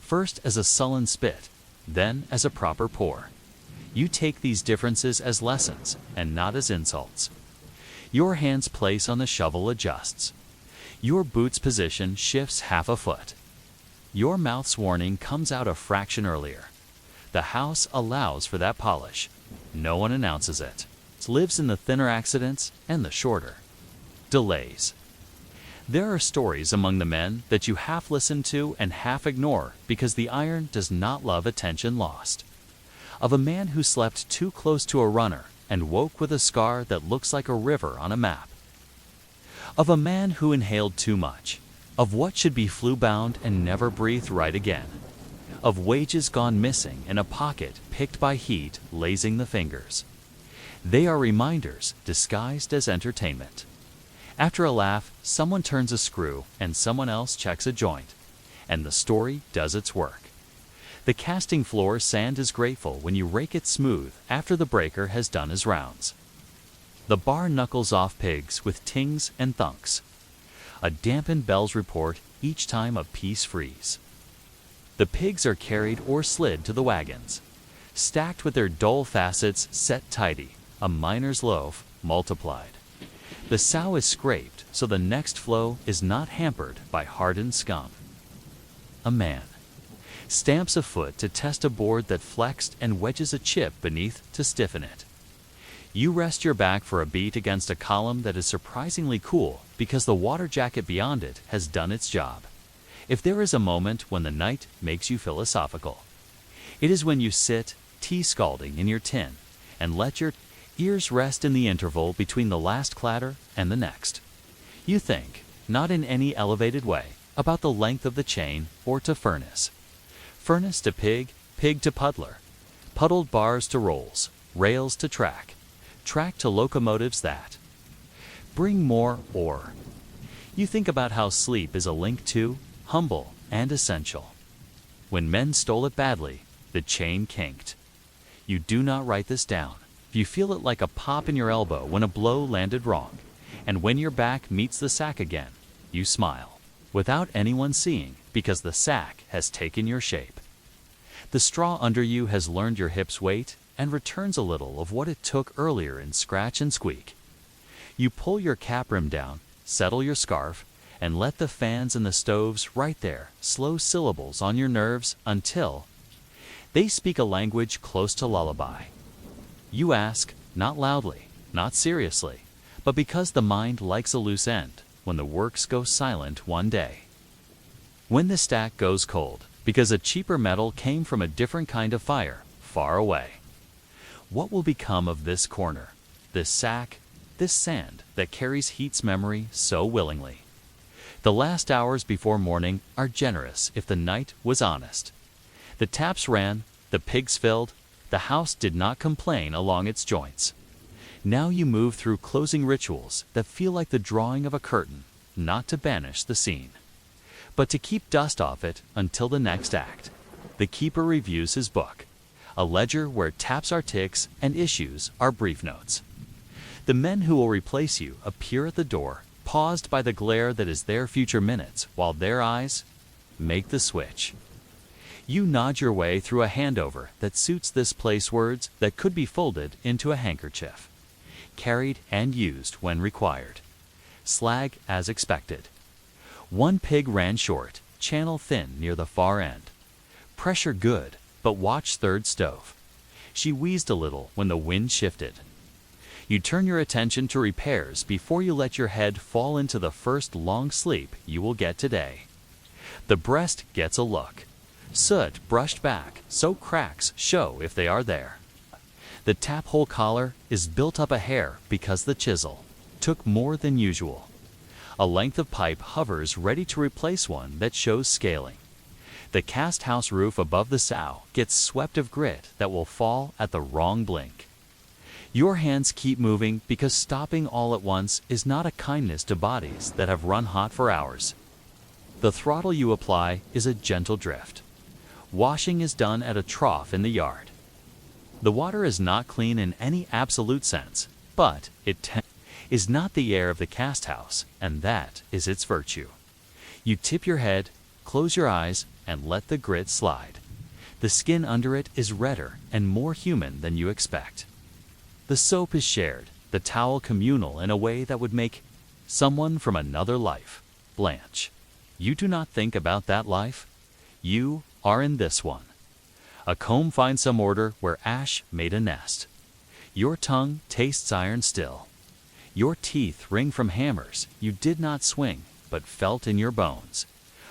Speaker 1: First as a sullen spit, then as a proper pour. You take these differences as lessons and not as insults. Your hand's place on the shovel adjusts. Your boot's position shifts half a foot. Your mouth's warning comes out a fraction earlier. The house allows for that polish. No one announces it. It lives in the thinner accidents and the shorter delays. There are stories among the men that you half listen to and half ignore because the iron does not love attention lost. Of a man who slept too close to a runner and woke with a scar that looks like a river on a map. Of a man who inhaled too much. Of what should be flu-bound and never breathe right again. Of wages gone missing in a pocket picked by heat lazing the fingers. They are reminders disguised as entertainment. After a laugh, someone turns a screw and someone else checks a joint, and the story does its work. The casting floor sand is grateful when you rake it smooth after the breaker has done his rounds. The bar knuckles off pigs with tings and thunks. A dampened bells report each time a piece frees. The pigs are carried or slid to the wagons, stacked with their dull facets set tidy, a miner's loaf multiplied. The sow is scraped so the next flow is not hampered by hardened scum. A man stamps a foot to test a board that flexed and wedges a chip beneath to stiffen it. You rest your back for a beat against a column that is surprisingly cool because the water jacket beyond it has done its job. If there is a moment when the night makes you philosophical, it is when you sit, tea scalding in your tin, and let your ears rest in the interval between the last clatter and the next. You think, not in any elevated way, about the length of the chain or to furnace. furnace to pig, pig to puddler, puddled bars to rolls, rails to track, track to locomotives that bring more ore. You think about how sleep is a link to, humble, and essential. When men stole it badly, the chain kinked. You do not write this down. You feel it like a pop in your elbow when a blow landed wrong, and when your back meets the sack again, you smile, without anyone seeing, because the sack has taken your shape. The straw under you has learned your hip's weight and returns a little of what it took earlier in scratch and squeak. You pull your cap rim down, settle your scarf, and let the fans and the stoves right there slow syllables on your nerves until they speak a language close to lullaby. You ask, not loudly, not seriously, but because the mind likes a loose end when the works go silent one day. When the stack goes cold, because a cheaper metal came from a different kind of fire, far away. What will become of this corner, this sack, this sand that carries heat's memory so willingly? The last hours before morning are generous if the night was honest. The taps ran, the pigs filled, the house did not complain along its joints. Now you move through closing rituals that feel like the drawing of a curtain, not to banish the scene, but to keep dust off it until the next act. The keeper reviews his book, a ledger where taps are ticks and issues are brief notes. The men who will replace you appear at the door, paused by the glare that is their future minutes, while their eyes make the switch. You nod your way through a handover that suits this place, words that could be folded into a handkerchief, carried and used when required. Slag as expected. One pig ran short, channel thin near the far end. Pressure good, but watch third stove. She wheezed a little when the wind shifted. You turn your attention to repairs before you let your head fall into the first long sleep you will get today. The breast gets a look. Soot brushed back, so cracks show if they are there. The tap hole collar is built up a hair because the chisel took more than usual. A length of pipe hovers ready to replace one that shows scaling. The cast house roof above the sow gets swept of grit that will fall at the wrong blink. Your hands keep moving because stopping all at once is not a kindness to bodies that have run hot for hours. The throttle you apply is a gentle drift. Washing is done at a trough in the yard. The water is not clean in any absolute sense, but it is not the air of the cast house, and that is its virtue. You tip your head, close your eyes, and let the grit slide. The skin under it is redder and more human than you expect. The soap is shared, the towel communal in a way that would make someone from another life blanch. You do not think about that life. You are in this one. A comb finds some order where ash made a nest. Your tongue tastes iron still. Your teeth ring from hammers you did not swing but felt in your bones,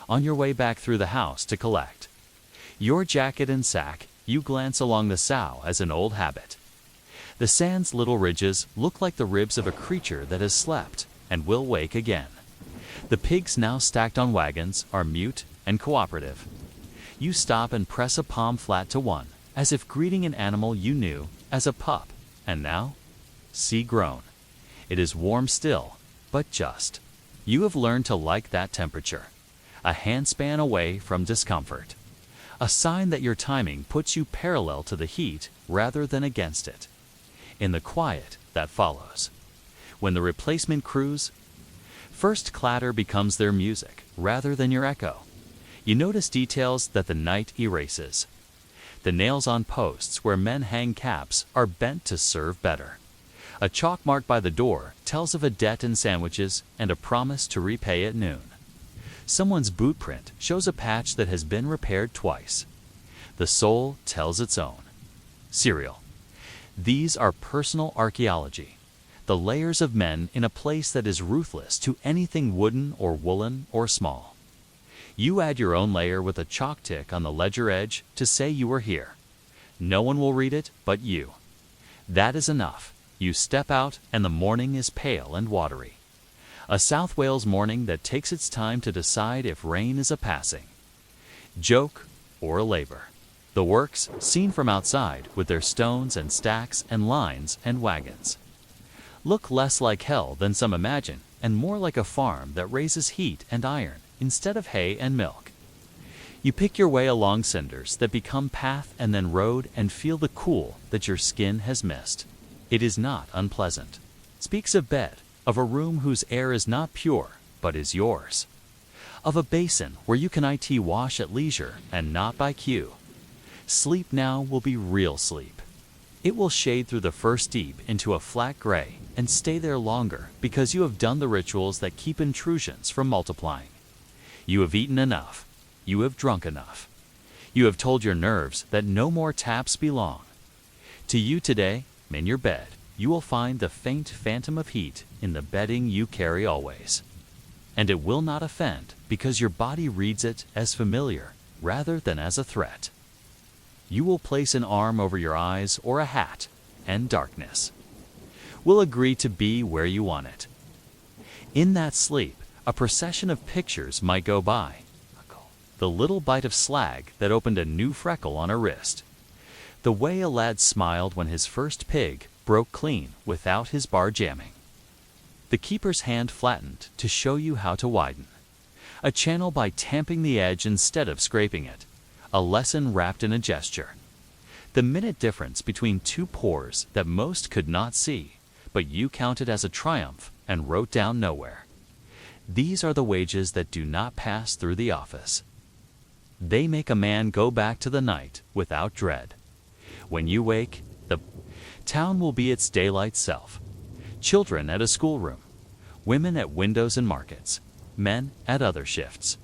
Speaker 1: on your way back through the house to collect. Your jacket and sack, you glance along the sow as an old habit. The sand's little ridges look like the ribs of a creature that has slept and will wake again. The pigs now stacked on wagons are mute and cooperative. You stop and press a palm flat to one, as if greeting an animal you knew as a pup, and now, see grown. It is warm still, but just. You have learned to like that temperature. A handspan away from discomfort. A sign that your timing puts you parallel to the heat rather than against it. In the quiet that follows, when the replacement crews, first clatter becomes their music rather than your echo. You notice details that the night erases. The nails on posts where men hang caps are bent to serve better. A chalk mark by the door tells of a debt in sandwiches and a promise to repay at noon. Someone's boot print shows a patch that has been repaired twice. The soul tells its own. Cereal. These are personal archaeology, the layers of men in a place that is ruthless to anything wooden or woolen or small. You add your own layer with a chalk tick on the ledger edge to say you were here. No one will read it but you. That is enough. You step out and the morning is pale and watery. A South Wales morning that takes its time to decide if rain is a passing. Joke or labor. The works, seen from outside, with their stones and stacks and lines and wagons, look less like hell than some imagine, and more like a farm that raises heat and iron instead of hay and milk. You pick your way along cinders that become path and then road, and feel the cool that your skin has missed. It is not unpleasant. Speaks of bed, of a room whose air is not pure, but is yours. Of a basin where you can wash at leisure and not by cue. Sleep now will be real sleep. It will shade through the first deep into a flat gray and stay there longer because you have done the rituals that keep intrusions from multiplying. You have eaten enough. You have drunk enough. You have told your nerves that no more taps belong. To you today, in your bed, you will find the faint phantom of heat in the bedding you carry always. And it will not offend because your body reads it as familiar rather than as a threat. You will place an arm over your eyes or a hat, and darkness will agree to be where you want it. In that sleep, a procession of pictures might go by. The little bite of slag that opened a new freckle on a wrist. The way a lad smiled when his first pig broke clean without his bar jamming. The keeper's hand flattened to show you how to widen. A channel by tamping the edge instead of scraping it. A lesson wrapped in a gesture. The minute difference between two pores that most could not see, but you counted as a triumph and wrote down nowhere. These are the wages that do not pass through the office. They make a man go back to the night without dread. When you wake, the town will be its daylight self. Children at a schoolroom, women at windows and markets, men at other shifts.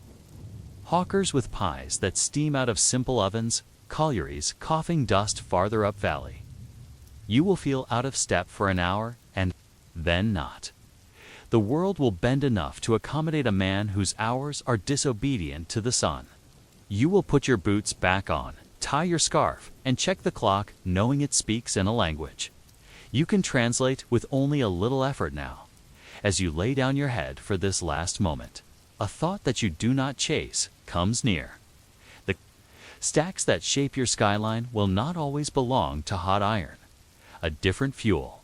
Speaker 1: Hawkers with pies that steam out of simple ovens, collieries coughing dust farther up valley. You will feel out of step for an hour and then not. The world will bend enough to accommodate a man whose hours are disobedient to the sun. You will put your boots back on, tie your scarf, and check the clock knowing it speaks in a language. You can translate with only a little effort now. As you lay down your head for this last moment, a thought that you do not chase comes near. The stacks that shape your skyline will not always belong to hot iron. A different fuel,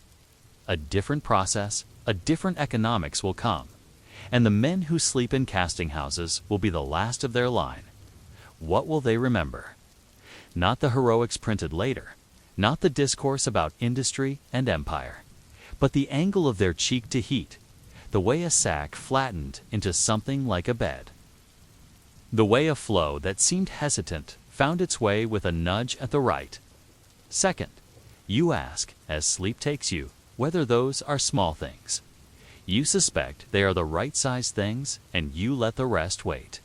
Speaker 1: a different process, a different economics will come, and the men who sleep in casting houses will be the last of their line. What will they remember? Not the heroics printed later, not the discourse about industry and empire, but the angle of their cheek to heat, the way a sack flattened into something like a bed. The way a flow that seemed hesitant found its way with a nudge at the right. Second, you ask, as sleep takes you, whether those are small things. You suspect they are the right-sized things, and you let the rest wait.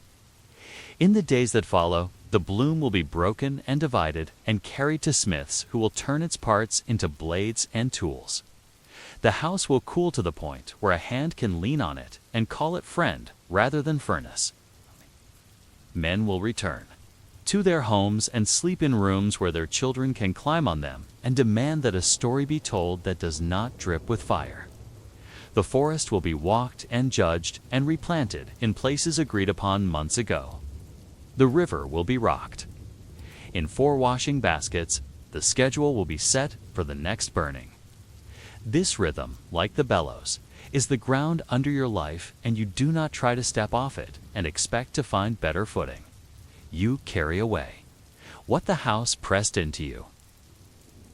Speaker 1: In the days that follow, the bloom will be broken and divided and carried to smiths who will turn its parts into blades and tools. The house will cool to the point where a hand can lean on it and call it friend rather than furnace. Men will return to their homes and sleep in rooms where their children can climb on them and demand that a story be told that does not drip with fire. The forest will be walked and judged and replanted in places agreed upon months ago. The river will be rocked. In 4 washing baskets, the schedule will be set for the next burning. This rhythm, like the bellows, is the ground under your life, and you do not try to step off it and expect to find better footing. You carry away what the house pressed into you.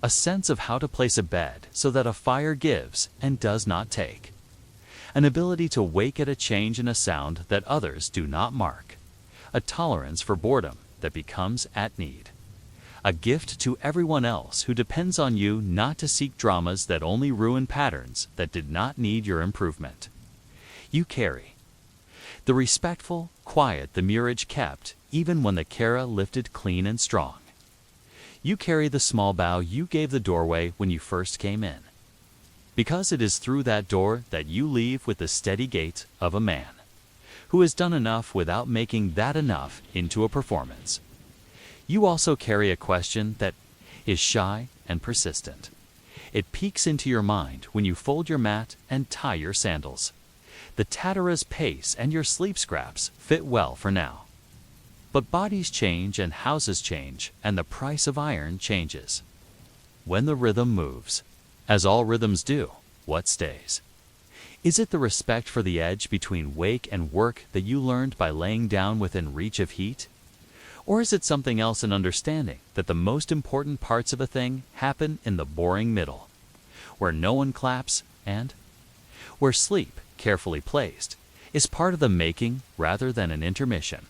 Speaker 1: A sense of how to place a bed so that a fire gives and does not take. An ability to wake at a change in a sound that others do not mark. A tolerance for boredom that becomes at need. A gift to everyone else who depends on you not to seek dramas that only ruin patterns that did not need your improvement. You carry the respectful, quiet the murage kept even when the Kara lifted clean and strong. You carry the small bow you gave the doorway when you first came in. Because it is through that door that you leave with the steady gait of a man who has done enough without making that enough into a performance. You also carry a question that is shy and persistent. It peeks into your mind when you fold your mat and tie your sandals. The tatara's pace and your sleep scraps fit well for now. But bodies change and houses change, and the price of iron changes. When the rhythm moves, as all rhythms do, what stays? Is it the respect for the edge between wake and work that you learned by laying down within reach of heat? Or is it something else, in understanding that the most important parts of a thing happen in the boring middle, where no one claps and where sleep, carefully placed, is part of the making rather than an intermission?